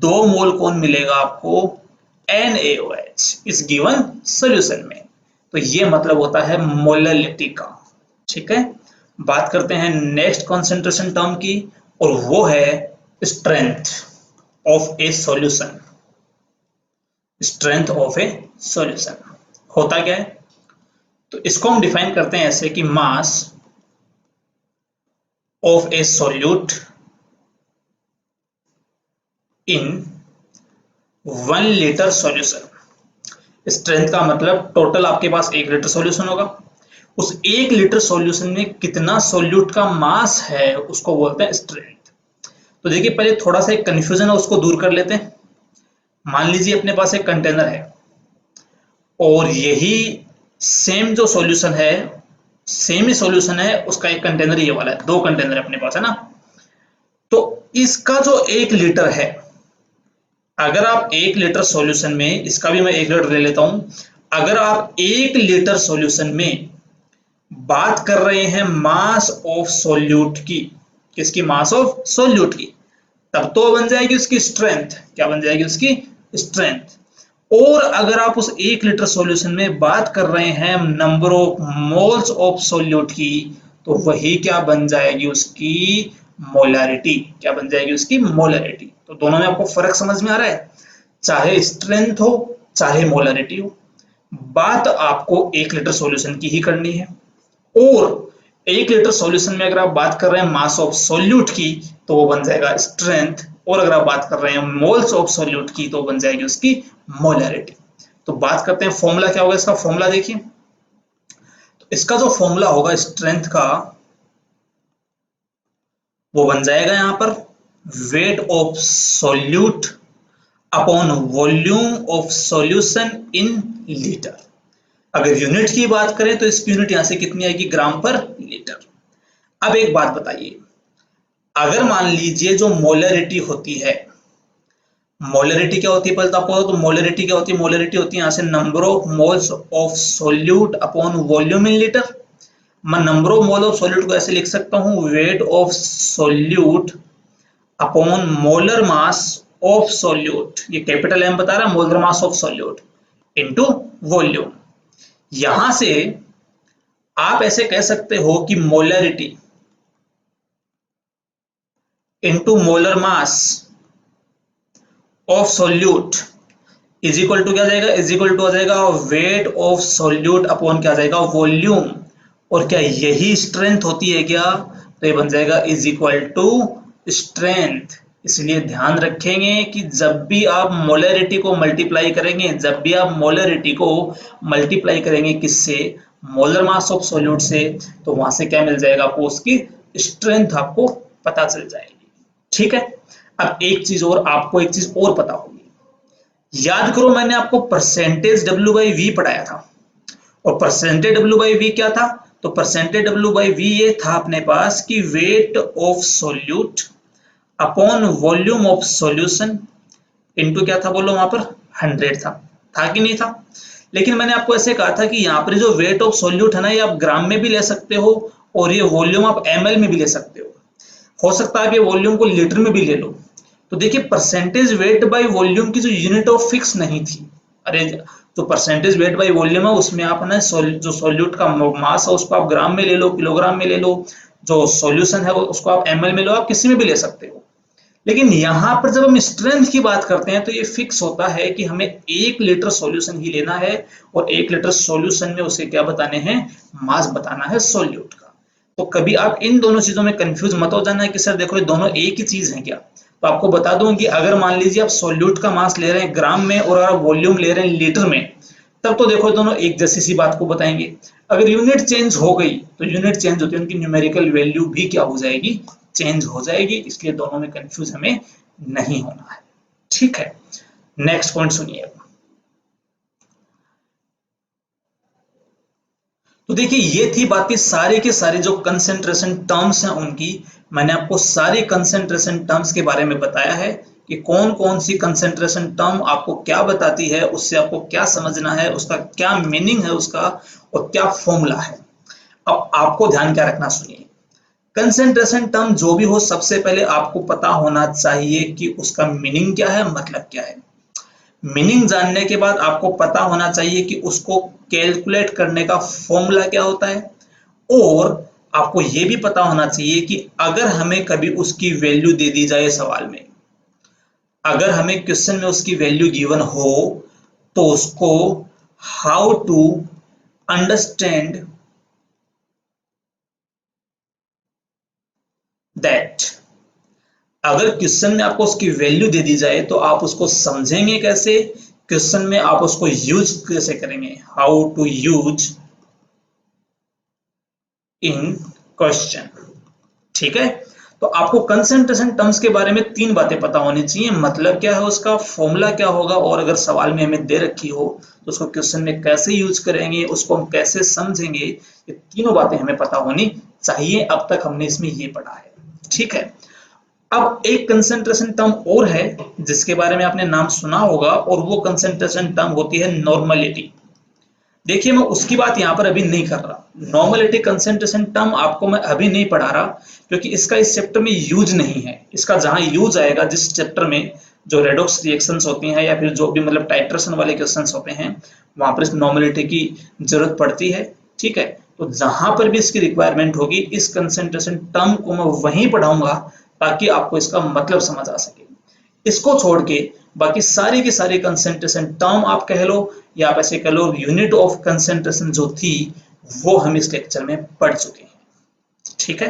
2 मोल कौन मिलेगा आपको, NaOH इस गिवन सॉल्यूशन में। तो ये मतलब होता है मोलरिटी का। ठीक है, बात करते हैं नेक्स्ट कंसंट्रेशन टर्म की, और वो है strength of a solution. Strength of a solution होता क्या है, तो इसको हम डिफाइन करते हैं ऐसे कि mass of A solute in 1 litre solution. Strength का मतलब टोटल आपके पास 1 लीटर सॉल्यूशन होगा, उस 1 लीटर सॉल्यूशन में कितना सॉल्यूट का मास है उसको बोलते हैं स्ट्रेंथ। तो देखिए पहले थोड़ा सा एक कंफ्यूजन है उसको दूर कर लेते हैं। मान लीजिए अपने पास एक कंटेनर है और यही सेम जो सॉल्यूशन है, सेम ही सॉल्यूशन है, उसका एक कंटेनर ये वाला है, 2 कंटेनर अपने पास है ना। तो इसका जो 1 लीटर है, अगर आप 1 लीटर सॉल्यूशन में, इसका भी मैं 1 लीटर ले लेता हूं, अगर आप 1 लीटर सॉल्यूशन में बात कर रहे हैं मास ऑफ सॉल्यूट की, किसकी, मास ऑफ सॉल्यूट की, तब तो बन जाएगी उसकी स्ट्रेंथ। क्या बन जाएगी उसकी स्ट्रेंथ। और अगर आप उस 1 लीटर सॉल्यूशन में बात कर रहे हैं number of moles of solute की, तो वही क्या बन जाएगी उसकी मोलैरिटी। क्या बन जाएगी उसकी मोलैरिटी। तो दोनों में आपको फर्क समझ में आ रहा है, चाहे स्ट्रेंथ हो चाहे मोलैरिटी हो, बात आपको 1 लीटर सॉल्यूशन की ही करनी है। और 1 लीटर सॉल्यूशन में अगर आप बात कर रहे हैं मास ऑफ सॉल्यूट की, तो वो बन जाएगा स्ट्रेंथ, और अगर आप बात कर रहे हैं मोल्स ऑफ सॉल्यूट की, तो बन जाएगी उसकी मोलैरिटी। तो बात करते हैं फॉर्मूला क्या होगा इसका। फॉर्मूला देखिए, तो इसका जो फॉर्मूला होगा स्ट्रेंथ का, वो बन जाएगा यहां पर wait of solute upon volume of solution in litre. अगर यूनिट की बात करें तो इसकी यूनिट यहां से कितनी आएगी, ग्राम पर लीटर। अब एक बात बताइए, अगर मान लीजिए जो मोलरिटी होती है, मोलरिटी क्या होती है पहले तो आपको, तो मोलरिटी क्या होती है, मोलरिटी होती है यहां से number of moles of solute upon volume in litre. मैं number of mole of solute को ऐसे लिख सकता हूं, weight of solute upon molar mass of solute, ये कैपिटल एम बता रहा है, molar mass of solute into volume. यहां से आप ऐसे कह सकते हो कि molarity into molar mass of solute is equal to क्या जाएगा, इज इक्वल टू आ जाएगा वेट ऑफ सॉल्यूट अपॉन क्या जाएगा, वॉल्यूम। और क्या यही स्ट्रेंथ होती है क्या, तो ये बन जाएगा इज इक्वल टू स्ट्रेंथ। इसलिए ध्यान रखेंगे कि जब भी आप मोलरिटी को मल्टीप्लाई करेंगे, जब भी आप मोलरिटी को मल्टीप्लाई करेंगे किससे, मोलर मास ऑफ सॉल्यूट से, तो वहां से क्या मिल जाएगा आपको, उसकी स्ट्रेंथ आपको पता चल जाएगी। ठीक है, अब एक चीज और, आपको एक चीज और पता होगी। याद करो मैंने आपको परसेंटेज W बाई वी पढ़ाया था, और परसेंटेज W बाई वी क्या था, तो परसेंटेज W बाई वी ये था अपने पास कि wait of solute upon volume of solution into क्या था बोलो वहां पर 100 था कि नहीं था। लेकिन मैंने आपको ऐसे कहा था कि यहाँ पर जो वेट ऑफ सॉल्यूट है ना, ये आप ग्राम में भी ले सकते हो और ये वॉल्यूम आप ml में भी ले सकते हो सकता है आप ये वॉल्यूम को लीटर में भी ले लो। तो देखिए परसेंटेज वेट बाय वॉल्यूम की जो यूनिट ऑफ फिक्स नहीं थी, अरे जो परसेंटेज वेट बाय वॉल्यूम है उसमें आप ना जो सॉल्यूट का मास है उसको आप ग्राम में ले लो, किलोग्राम में ले लो, जो सॉल्यूशन है उसको आप ml में लो, आप किसी में भी ले सकते हो। लेकिन यहाँ पर जब हम स्ट्रेंथ की बात करते हैं तो ये फिक्स होता है कि हमें 1 लीटर सॉल्यूशन ही लेना है, और 1 लीटर सॉल्यूशन में उसे क्या बताने हैं, मास बताना है सॉल्यूट का। तो कभी आप इन दोनों चीजों में कंफ्यूज मत हो जाना कि सर देखो ये दोनों एक ही चीज है क्या। तो आपको बता दूं कि अगर मान लीजिए आप सॉल्यूट का मास ले रहे हैं ग्राम में और अगर वॉल्यूम ले रहे हैं लीटर में, तब तो देखो दोनों एक जैसी सी बात को बताएंगे। अगर यूनिट चेंज हो गई तो यूनिट चेंज होती है उनकी न्यूमेरिकल वैल्यू भी क्या हो जाएगी, चेंज हो जाएगी। इसलिए दोनों में कंफ्यूज हमें नहीं होना है। ठीक है, नेक्स्ट पॉइंट सुनिए। तो देखिए ये थी बाकी सारी के सारी जो कंसेंट्रेशन टर्म्स हैं उनकी, मैंने आपको सारी कंसेंट्रेशन टर्म्स के बारे में बताया है कि कौन कौन सी कंसेंट्रेशन टर्म आपको क्या बताती है, उससे आपको क्या समझना है, उसका क्या मीनिंग है उसका, और क्या फॉर्मूला है। अब आपको ध्यान क्या रखना, सुनिए। कंसेंट्रेशन टर्म जो भी हो, सबसे पहले आपको पता होना चाहिए कि उसका मीनिंग क्या है, मतलब क्या है। मीनिंग जानने के बाद आपको पता होना चाहिए कि उसको कैलकुलेट करने का फॉर्मूला क्या होता है, और आपको यह भी पता होना चाहिए कि अगर हमें कभी उसकी वैल्यू दे दी जाए सवाल में, अगर हमें क्वेश्चन में उसकी वैल्यू गिवन हो, तो उसको हाउ टू अंडरस्टैंड दैट। अगर क्वेश्चन में आपको उसकी वैल्यू दे दी जाए तो आप उसको समझेंगे कैसे, क्वेश्चन में आप उसको यूज कैसे करेंगे, how to use in question. ठीक है। तो आपको कंसंट्रेशन टर्म्स के बारे में तीन बातें पता होनी चाहिए, मतलब क्या है उसका, फॉर्मूला क्या होगा, और अगर सवाल में हमें दे रखी हो तो उसको क्वेश्चन में कैसे यूज करेंगे, उसको हम कैसे समझेंगे, ये तीनों बातें हमें पता होनी चाहिए। अब तक हमने इसमें ये पढ़ा है। ठीक है। अब एक कंसंट्रेशन टर्म और है जिसके बारे में आपने नाम सुना होगा, और वो कंसंट्रेशन टर्म होती है नॉर्मलिटी। देखिए, मैं उसकी बात यहां पर अभी नहीं कर रहा। नॉर्मलिटी कंसंट्रेशन टर्म आपको मैं अभी नहीं पढ़ा रहा, क्योंकि इसका इस चैप्टर में यूज नहीं है। इसका जहां यूज आएगा, जिस चैप्टर में जो रेडॉक्स रिएक्शंस होती हैं, या फिर जो भी मतलब टाइट्रेशन वाले क्वेश्चंस होते हैं, वहां पर इस नॉर्मलिटी की जरूरत पड़ती है। ठीक है। तो जहां पर भी इसकी रिक्वायरमेंट होगी, इस कंसंट्रेशन टर्म को मैं वहीं पढ़ाऊंगा, ताकि आपको इसका मतलब समझ आ सके। इसको छोड़ के बाकी सारी की सारी कंसेंट्रेशन टर्म आप कह लो, या आप ऐसे कह लो यूनिट ऑफ कंसेंट्रेशन जो थी, वो हम इस लेक्चर में पढ़ चुके हैं। ठीक है।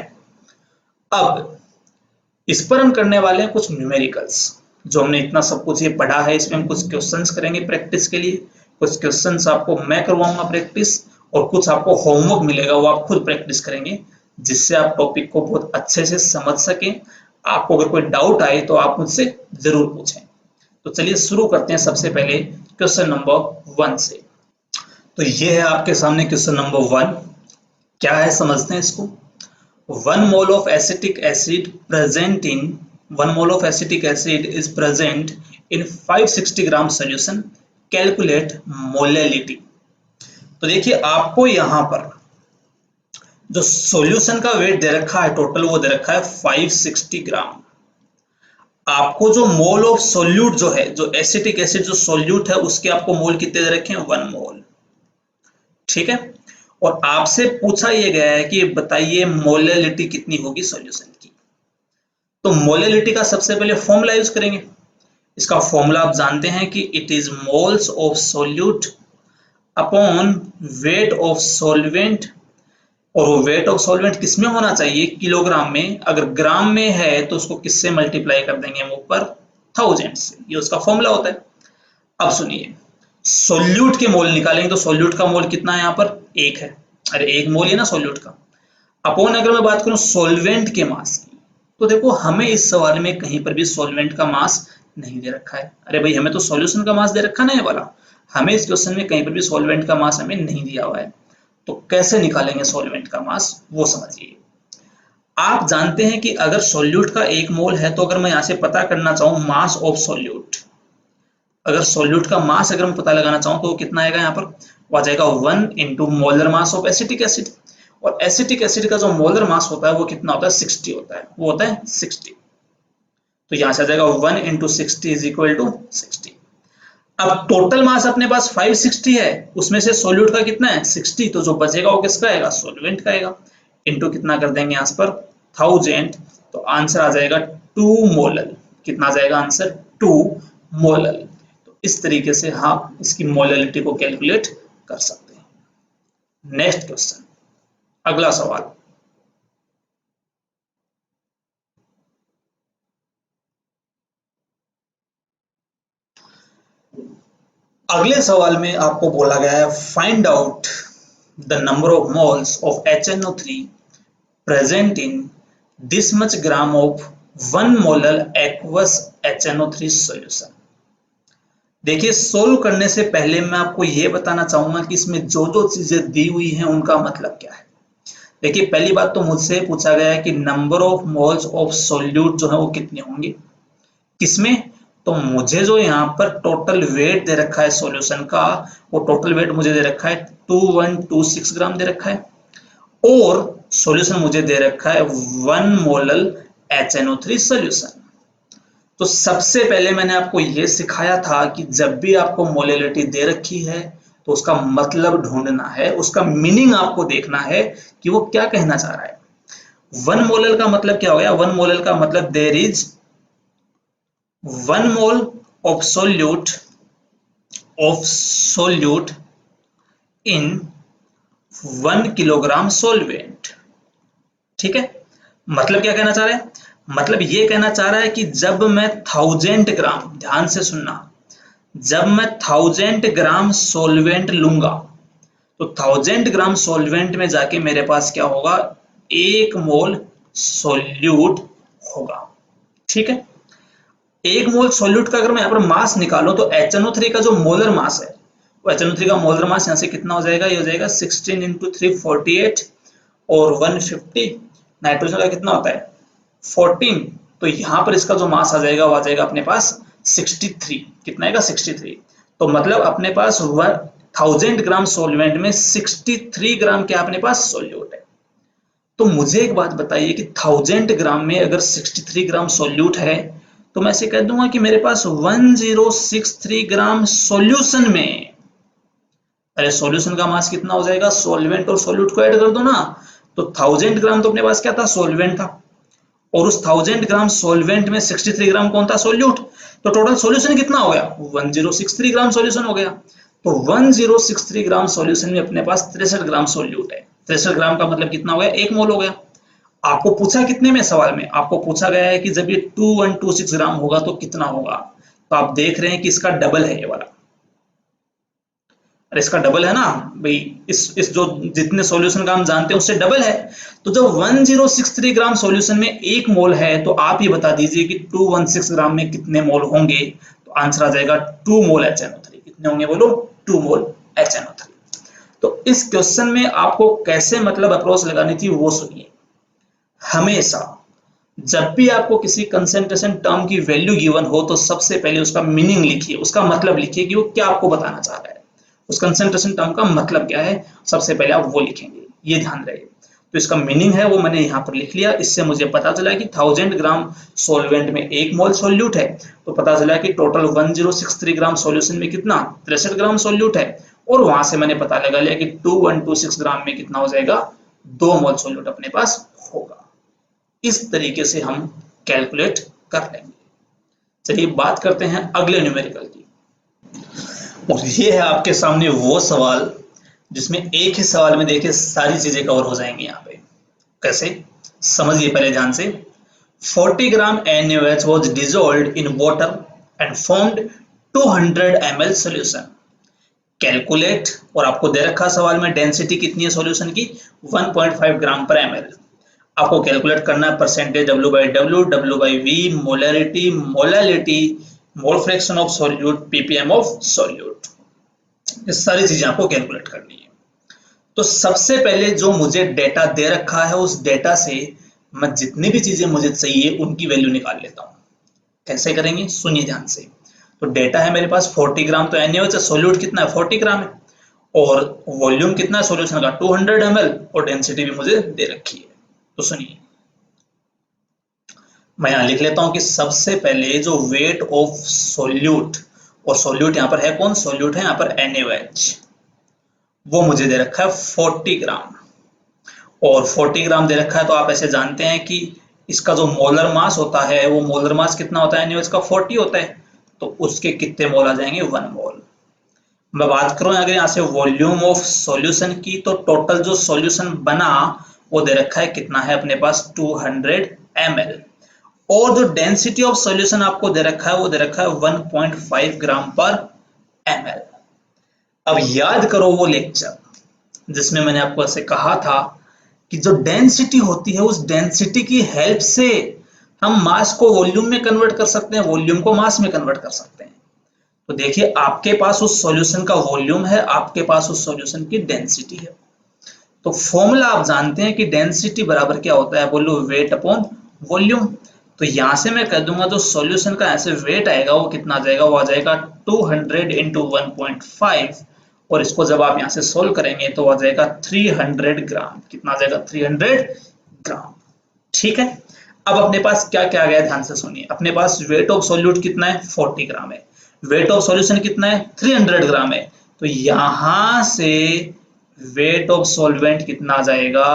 अब इस पर हम करने वाले हैं कुछ न्यूमेरिकल्स। जो हमने इतना सब कुछ ये पढ़ा है, इसमें हम कुछ क्वेश्चंस करेंगे प्रैक्टिस के लिए। कुछ क्वेश्चंस आपको मैं करवाऊंगा प्रैक्टिस, और कुछ आपको होमवर्क मिलेगा, वो आप खुद प्रैक्टिस करेंगे, जिससे आप टॉपिक को बहुत अच्छे से समझ सकें। आपको अगर कोई डाउट आए तो आप मुझसे जरूर पूछें। तो चलिए शुरू करते हैं सबसे पहले क्वेश्चन नंबर 1 से। तो ये है आपके सामने क्वेश्चन नंबर 1। क्या है, समझते हैं इसको। 1 mole of acetic acid present in 1 mole of acetic acid is present in 560 gram solution. Calculate molality. तो देखिए, आपको यहां पर जो सॉल्यूशन का वेट दे रखा है टोटल, वो दे रखा है 560 ग्राम। आपको जो मोल ऑफ सोल्यूट जो है, जो एसिटिक एसिड जो सोल्यूट है, उसके आपको मोल कितने दे रखे हैं, 1 मोल। ठीक है। और आपसे पूछा यह गया है कि बताइए मोलैलिटी कितनी होगी सॉल्यूशन की। तो मोलैलिटी का सबसे पहले फॉर्मूला यूज करेंगे। इसका फॉर्मूला आप जानते हैं कि it is moles of solute upon weight of solvent. और वो वेट ऑफ सॉल्वेंट किस में होना चाहिए, किलोग्राम में। अगर ग्राम में है तो उसको किससे मल्टीप्लाई कर देंगे हम ऊपर, 1000 से। ये उसका फॉर्मूला होता है। अब सुनिए, सोल्यूट के मोल निकालेंगे तो सोल्यूट का मोल कितना है, यहाँ पर 1 है। अरे 1 मोल है ना सोल्यूट का। अपॉन अगर मैं बात करूं सॉल्वेंट के मास की, तो देखो हमें इस सवाल में कहीं पर भी सॉल्वेंट का मास नहीं दे रखा है। अरे भाई, हमें तो सॉल्यूशन का मास दे रखा ना ये वाला। हमें इस क्वेश्चन में कहीं पर भी सॉल्वेंट का मास हमें नहीं दिया हुआ है। तो कैसे निकालेंगे सॉल्वेंट का मास, वो समझिए। आप जानते हैं कि अगर सॉल्यूट का 1 मोल है, तो अगर मैं यहां से पता करना चाहूं मास ऑफ सॉल्यूट, अगर सॉल्यूट का मास अगर मैं पता लगाना चाहूं, तो वो कितना आएगा, यहाँ पर वो आ जाएगा 1 into molar mass of acetic acid. और एसिटिक एसिड का जो मोलर मास होता है वो कितना होता है, 60 होता है। वो होता है 60। तो यहां से आ जाएगा 1 इंटू 60 इज इक्वल टू 60। अब टोटल मास अपने पास 560 है, उसमें से सोल्यूट का कितना है, 60। तो जो बचेगा वो किसका आएगा, सोल्वेंट का आएगा। इंटू कितना कर देंगे यहाँ पर, 1000। तो आंसर आ जाएगा 2 मोलल। कितना आ जाएगा आंसर, 2 मोलल। तो इस तरीके से हम इसकी मोलैलिटी को कैलकुलेट कर सकते हैं। नेक्स्ट क्वेश्चन, अगला सवाल। अगले सवाल में आपको बोला गया है find out the number of moles of HNO3 present in this much gram of 1 molar aqueous HNO3 solution। देखिए, सोल्व करने से पहले मैं आपको यह बताना चाहूंगा कि इसमें जो जो चीजें दी हुई हैं उनका मतलब क्या है। देखिए, पहली बात तो मुझसे पूछा गया है कि number of moles of solute जो है वो कितने होंगे। किसमें? तो मुझे जो यहाँ पर टोटल वेट दे रखा है सॉल्यूशन का, वो टोटल वेट मुझे दे रखा है 2126 ग्राम दे रखा है, और सॉल्यूशन मुझे दे रखा है 1 मोलल HNO3 सॉल्यूशन। तो सबसे पहले मैंने आपको ये सिखाया था कि जब भी आपको मोलेलिटी दे रखी है तो उसका मतलब ढूंढना है, उसका मीनिंग आपको देखना है कि वो क्या कहना चाह रहा है। 1 मोलल का मतलब क्या हो गया? 1 मोलल का मतलब there is 1 mole of solute in 1 kilogram solvent. ठीक है, मतलब क्या कहना चाह रहा है? मतलब ये कहना चाह रहा है कि जब मैं 1000 ग्राम, ध्यान से सुनना, जब मैं 1000 ग्राम सॉल्वेंट लूंगा तो 1000 ग्राम सॉल्वेंट में जाके मेरे पास क्या होगा? 1 मोल सॉल्यूट होगा। ठीक है, 1 मोल सॉल्यूट का अगर मैं यहाँ पर मास निकालूं तो HNO3 का जो मोलर मास है, वो HNO3 का मोलर मास यहाँ से कितना हो जाएगा? ये हो जाएगा 16 × 3 48 और 150। नाइट्रोजन का कितना होता है? 14। तो यहाँ पर इसका जो मास आ जाएगा वो आ जाएगा अपने पास 63। कितना आएगा? 63। तो मतलब अपने पास 1000 ग्राम सॉल्वेंट में 63 ग्राम क्या अपने पास सॉल्यूट है। तो मुझे एक बात बताइए कि 1000 ग्राम में अगर 63 ग्राम सॉल्यूट है तो मैं ऐसे कह दूंगा कि मेरे पास 1063 ग्राम सॉल्यूशन में, अरे सॉल्यूशन का मास कितना हो जाएगा? सॉल्वेंट और सॉल्यूट को ऐड कर दो ना, तो 1000 ग्राम तो अपने पास क्या था? सॉल्वेंट था, और उस 1000 ग्राम सॉल्वेंट में 63 ग्राम कौन था? सॉल्यूट। तो टोटल सॉल्यूशन कितना हो गया? 1063 ग्राम सॉल्यूशन हो गया। तो 1063 ग्राम सॉल्यूशन में अपने पास 63 ग्राम सॉल्यूट है। 63 ग्राम का मतलब कितना हो गया? 1 मोल हो गया। आपको पूछा कितने में? सवाल में आपको पूछा गया है कि जब ये 2126 ग्राम होगा तो कितना होगा। तो आप देख रहे हैं कि इसका डबल है ये वाला, और इसका डबल है ना भाई, इस जो जितने सॉल्यूशन का हम जानते हैं उससे डबल है। तो जब 1063 ग्राम सॉल्यूशन में 1 मोल है तो आप ये बता दीजिए कि 216 ग्राम में कितने मोल होंगे। तो आंसर आ जाएगा 2 मोल HNO3। कितने होंगे बोलो? 2 मोल HNO3। तो इस क्वेश्चन में आपको कैसे मतलब अप्रोच लगानी थी वो सुनिए। हमेशा जब भी आपको किसी कंसेंट्रेशन टर्म की वैल्यू गिवन हो तो सबसे पहले उसका मीनिंग लिखिए, उसका मतलब लिखिए कि वो क्या आपको बताना चाह रहा है, उस कंसेंट्रेशन टर्म का मतलब क्या है, सबसे पहले आप वो लिखेंगे। ये ध्यान रहे। तो इसका मीनिंग है वो मैंने यहाँ पर लिख लिया। इससे मुझे पता चला कि 1000 ग्राम सॉल्वेंट में 1 मोल सॉल्यूट है, तो पता चला कि टोटल 1063 ग्राम सॉल्यूशन में कितना? 63 ग्राम सॉल्यूट है, और वहां से मैंने पता लगा लिया कि 2126 ग्राम में कितना हो जाएगा? 2 मोल सॉल्यूट अपने पास होगा। इस तरीके से हम कैलकुलेट कर लेंगे। चलिए बात करते हैं अगले न्यूमेरिकल की, और ये है आपके सामने वो सवाल जिसमें एक ही सवाल में देखिए सारी चीजें कवर हो जाएंगी। यहाँ पे कैसे, समझिए पहले ध्यान से। 40 ग्राम NaOH was dissolved in water and formed 200 ml solution। Calculate, और आपको दे रखा सवाल में डेंसिटी कितनी है सॉल्यूशन की? 1.5 ग्राम पर ml। आपको कैलकुलेट करना है percentage W/W, W/V, molarity, molality, mole fraction of solute, ppm of solute. ये सारी चीजें आपको कैलकुलेट करनी है। तो सबसे पहले जो मुझे डेटा दे रखा है उस डेटा से मैं जितनी भी चीजें मुझे चाहिए उनकी वैल्यू निकाल लेता हूं। कैसे करेंगे सुनिए ध्यान से। तो डेटा है मेरे पास 40 ग्राम, तो NaOH सॉल्यूट कितना है? 40 ग्राम है, और वॉल्यूम कितना है सॉल्यूशन का? 200 ml, और डेंसिटी भी मुझे दे रखी है। तो सुनिए मैं यहां लिख लेता हूं कि सबसे पहले जो वेट ऑफ सॉल्यूट, और सॉल्यूट यहां पर है कौन? सॉल्यूट है यहां पर NaOH, वो मुझे दे रखा है 40 ग्राम, और 40 ग्राम दे रखा है तो आप ऐसे जानते हैं कि इसका जो मोलर मास होता है वो मोलर मास कितना होता है? NaOH का 40 होता है, तो उसके कितने मोल आ जाएंगे? 1 मोल। मैं बात करूं अगर यहाँ से वॉल्यूम ऑफ सॉल्यूशन की, तो टोटल जो सॉल्यूशन बना वो दे रखा है कितना है अपने पास? 200 ml, और जो डेंसिटी ऑफ सॉल्यूशन आपको दे रखा है वो दे रखा है 1.5 ग्राम पर ml। अब याद करो वो लेक्चर जिसमें मैंने आपको ऐसे कहा था कि जो डेंसिटी होती है उस डेंसिटी की हेल्प से हम मास को वॉल्यूम में कन्वर्ट कर सकते हैं, वॉल्यूम को मास में कन्वर्ट कर सकते हैं। तो देखिए आपके पास उस सॉल्यूशन का वॉल्यूम है, आपके पास उस सॉल्यूशन की डेंसिटी है। तो फॉर्मूला आप जानते हैं कि डेंसिटी बराबर क्या होता है? बोलो वेट अपॉन वॉल्यूम। तो यहां से मैं कह दूंगा जो सॉल्यूशन का ऐसे वेट आएगा वो कितना आ जाएगा, वो आ जाएगा 200 इंटू 1.5, और इसको जब आप यहां से सोल्व करेंगे तो आ जाएगा 300 ग्राम। कितना आ जाएगा? 300 ग्राम। ठीक है, अब अपने पास क्या क्या आ गया, ध्यान से सुनिए। अपने पास वेट ऑफ सॉल्यूट कितना है? 40 ग्राम है। वेट ऑफ सॉल्यूशन कितना है? 300 ग्राम है। तो यहां से वेट ऑफ सॉल्वेंट कितना आ जाएगा?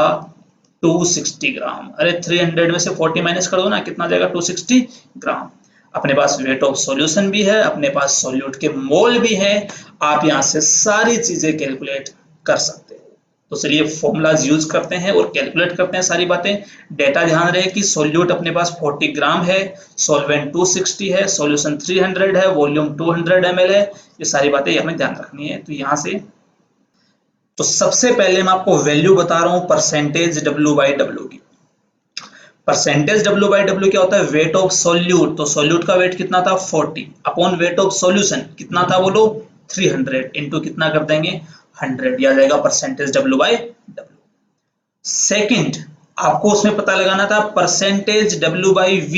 260 ग्राम। अरे 300 में से 40 माइनस कर दो ना, कितना आ जाएगा? 260 ग्राम। अपने पास वेट ऑफ सॉल्यूशन भी है, अपने पास सॉल्यूट के मोल भी है। आप यहां से सारी चीजें कैलकुलेट कर सकते हो। तो चलिए फॉर्मूलाज यूज करते हैं और कैलकुलेट करते हैं सारी बातें। डेटा ध्यान रहे कि सॉल्यूट अपने पास 40 ग्राम है, सॉल्वेंट 260 है, सॉल्यूशन 300 है, वॉल्यूम 200 ml है। ये सारी बातें हमें ध्यान रखनी है। तो यहां से तो सबसे पहले मैं आपको वैल्यू बता रहा हूं परसेंटेज W/W की। परसेंटेज W/W क्या होता है? Wait of solute. तो सॉल्यूट का वेट कितना था? 40 अपॉन वेट ऑफ सॉल्यूशन कितना था बोलो? 300 इंटू कितना कर देंगे? 100। यह आ जाएगा परसेंटेज W/W। सेकंड, आपको उसमें पता लगाना था परसेंटेज W/V।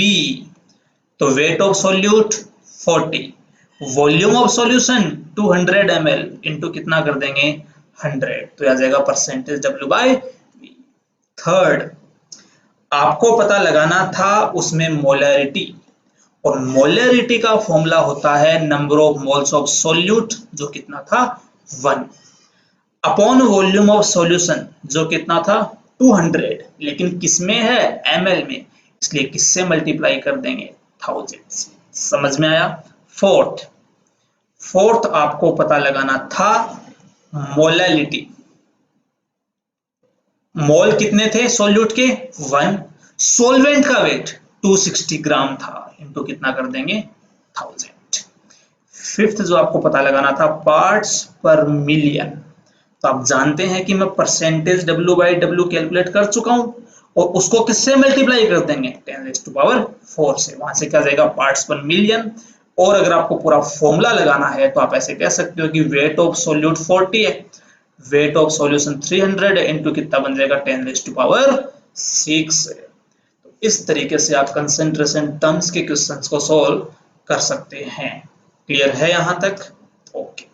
तो wait of solute 40, volume of solution 200 ml into कितना कर देंगे? 100। तो आ जाएगा परसेंटेज W/V। थर्ड, आपको पता लगाना था उसमें मोलैरिटी, और मोलैरिटी का फॉर्मूला होता है number of moles of solute, जो कितना था? 1 अपॉन वॉल्यूम ऑफ सॉल्यूशन, जो कितना था? 200। लेकिन किसमें है? ml में, इसलिए किससे मल्टीप्लाई कर देंगे? 1000 से। समझ में आया? फोर्थ आपको पता लगाना था मोलैलिटी। मोल कितने थे सॉल्यूट के? 1। सोलवेंट का वेट 260 ग्राम था, इनको कितना कर देंगे? 1000। फिफ्थ जो आपको पता लगाना था पार्ट्स पर मिलियन। तो आप जानते हैं कि मैं परसेंटेज W/W कैलकुलेट कर चुका हूं, और उसको किससे मल्टीप्लाई कर देंगे? 10⁴ से। वहां से क्या जाएगा? पार्ट्स पर मिलियन। और अगर आपको पूरा फॉर्मूला लगाना है तो आप ऐसे कह सकते हो कि वेट ऑफ सॉल्यूट 40 है, वेट ऑफ सॉल्यूशन 300 है, इनटू कितना बन जाएगा? 10⁶ है। तो इस तरीके से आप कंसंट्रेशन टर्म्स के क्वेश्चंस को सॉल्व कर सकते हैं। क्लियर है यहां तक? ओके।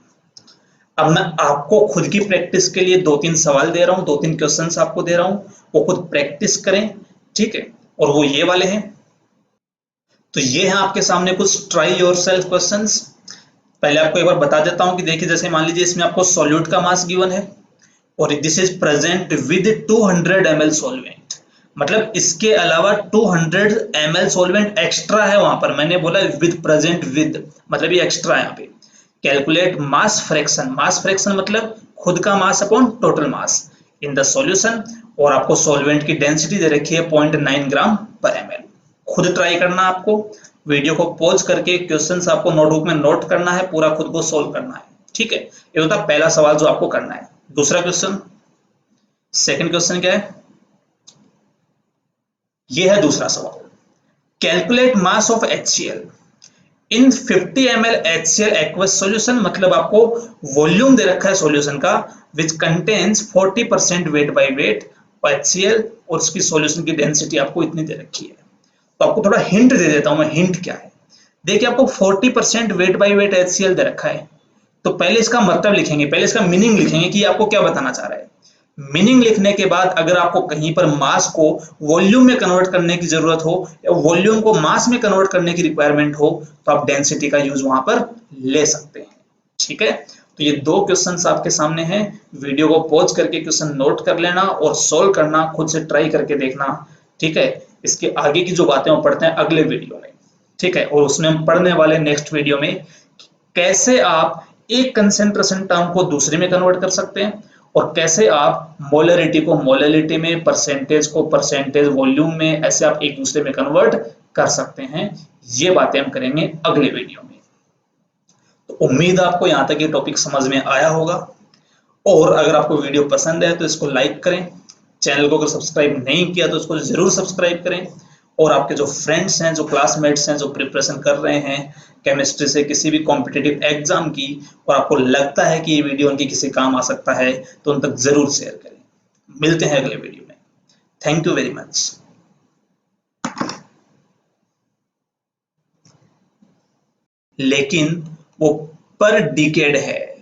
अब मैं आपको खुद की प्रैक्टिस के लिए 2-3 सवाल दे रहा हूं, 2-3 क्वेश्चंस आपको दे रहा हूं, वो खुद प्रैक्टिस करें। ठीक है, और वो ये वाले हैं। तो ये है आपके सामने कुछ ट्राई योरसेल्फ क्वेश्चंस। पहले आपको एक बार बता देता हूं कि देखिए, जैसे मान लीजिए इसमें आपको सॉल्यूट का मास गिवन है, और this is present with 200 ml solvent. मतलब इसके अलावा 200 ml सॉल्वेंट एक्स्ट्रा है वहां पर। मैंने बोला विद, प्रेजेंट विद, मतलब ये एक्स्ट्रा है यहाँ पे। Calculate mass fraction. Mass fraction मतलब खुद का mass upon total mass in the solution. और आपको सॉल्वेंट की डेंसिटी दे रखी है 0.9 ग्राम पर ml। खुद ट्राई करना आपको, वीडियो को पॉज करके क्वेश्चंस आपको नोटबुक में नोट करना है, पूरा खुद को सोल्व करना है। ठीक है, ये होता पहला सवाल जो आपको करना है। दूसरा क्वेश्चन, सेकंड क्वेश्चन क्या है? ये है दूसरा सवाल। Calculate mass of HCl in 50 ml HCl aqueous solution. मतलब आपको वॉल्यूम दे रखा है सॉल्यूशन का, which contains 40% weight by weight HCl, और उसकी सॉल्यूशन की डेंसिटी आपको इतनी दे रखी है। तो आपको थोड़ा हिंट दे देता हूं मैं। हिंट क्या है? देखिए, आपको 40% वेट बाय वेट HCl दे रखा है। तो पहले इसका मतलब लिखेंगे, पहले इसका मीनिंग लिखेंगे कि आपको क्या बताना चाह रहा है। मीनिंग लिखने के बाद अगर आपको कहीं पर मास को वॉल्यूम में कन्वर्ट करने की जरूरत हो, या वॉल्यूम को मास में कन्वर्ट करने की रिक्वायरमेंट हो, तो आप डेंसिटी का यूज वहां पर ले सकते हैं। ठीक है, तो ये 2 क्वेश्चंस आपके सामने हैं। वीडियो को पॉज करके क्वेश्चन नोट कर लेना और सोल्व करना, खुद से ट्राई करके देखना। ठीक है, इसके आगे की जो बातें हम पढ़ते हैं अगले वीडियो में। ठीक है, और उसमें हम पढ़ने वाले नेक्स्ट वीडियो में कैसे आप एक कंसेंट्रेशन टर्म को दूसरे में कन्वर्ट कर सकते हैं, और कैसे आप मोलरिटी को मोलरिटी में, परसेंटेज को परसेंटेज वॉल्यूम में, ऐसे आप एक दूसरे में कन्वर्ट कर सकते हैं। ये बातें हम करेंगे अगले वीडियो में। तो उम्मीद आपको यहां तक ये टॉपिक समझ में आया होगा, और अगर आपको वीडियो पसंद है तो इसको लाइक करें। चैनल को अगर सब्सक्राइब नहीं किया तो इसको जरूर सब्सक्राइब करें। और आपके जो फ्रेंड्स हैं, जो क्लासमेट्स हैं, जो प्रिपरेशन कर रहे हैं केमिस्ट्री से किसी भी कॉम्पिटिटिव एग्जाम की, और आपको लगता है कि ये वीडियो उनके किसी काम आ सकता है, तो उन तक जरूर शेयर करें। मिलते हैं अगले वीडियो में। Thank you very much. लेकिन वो पर डिकेड है,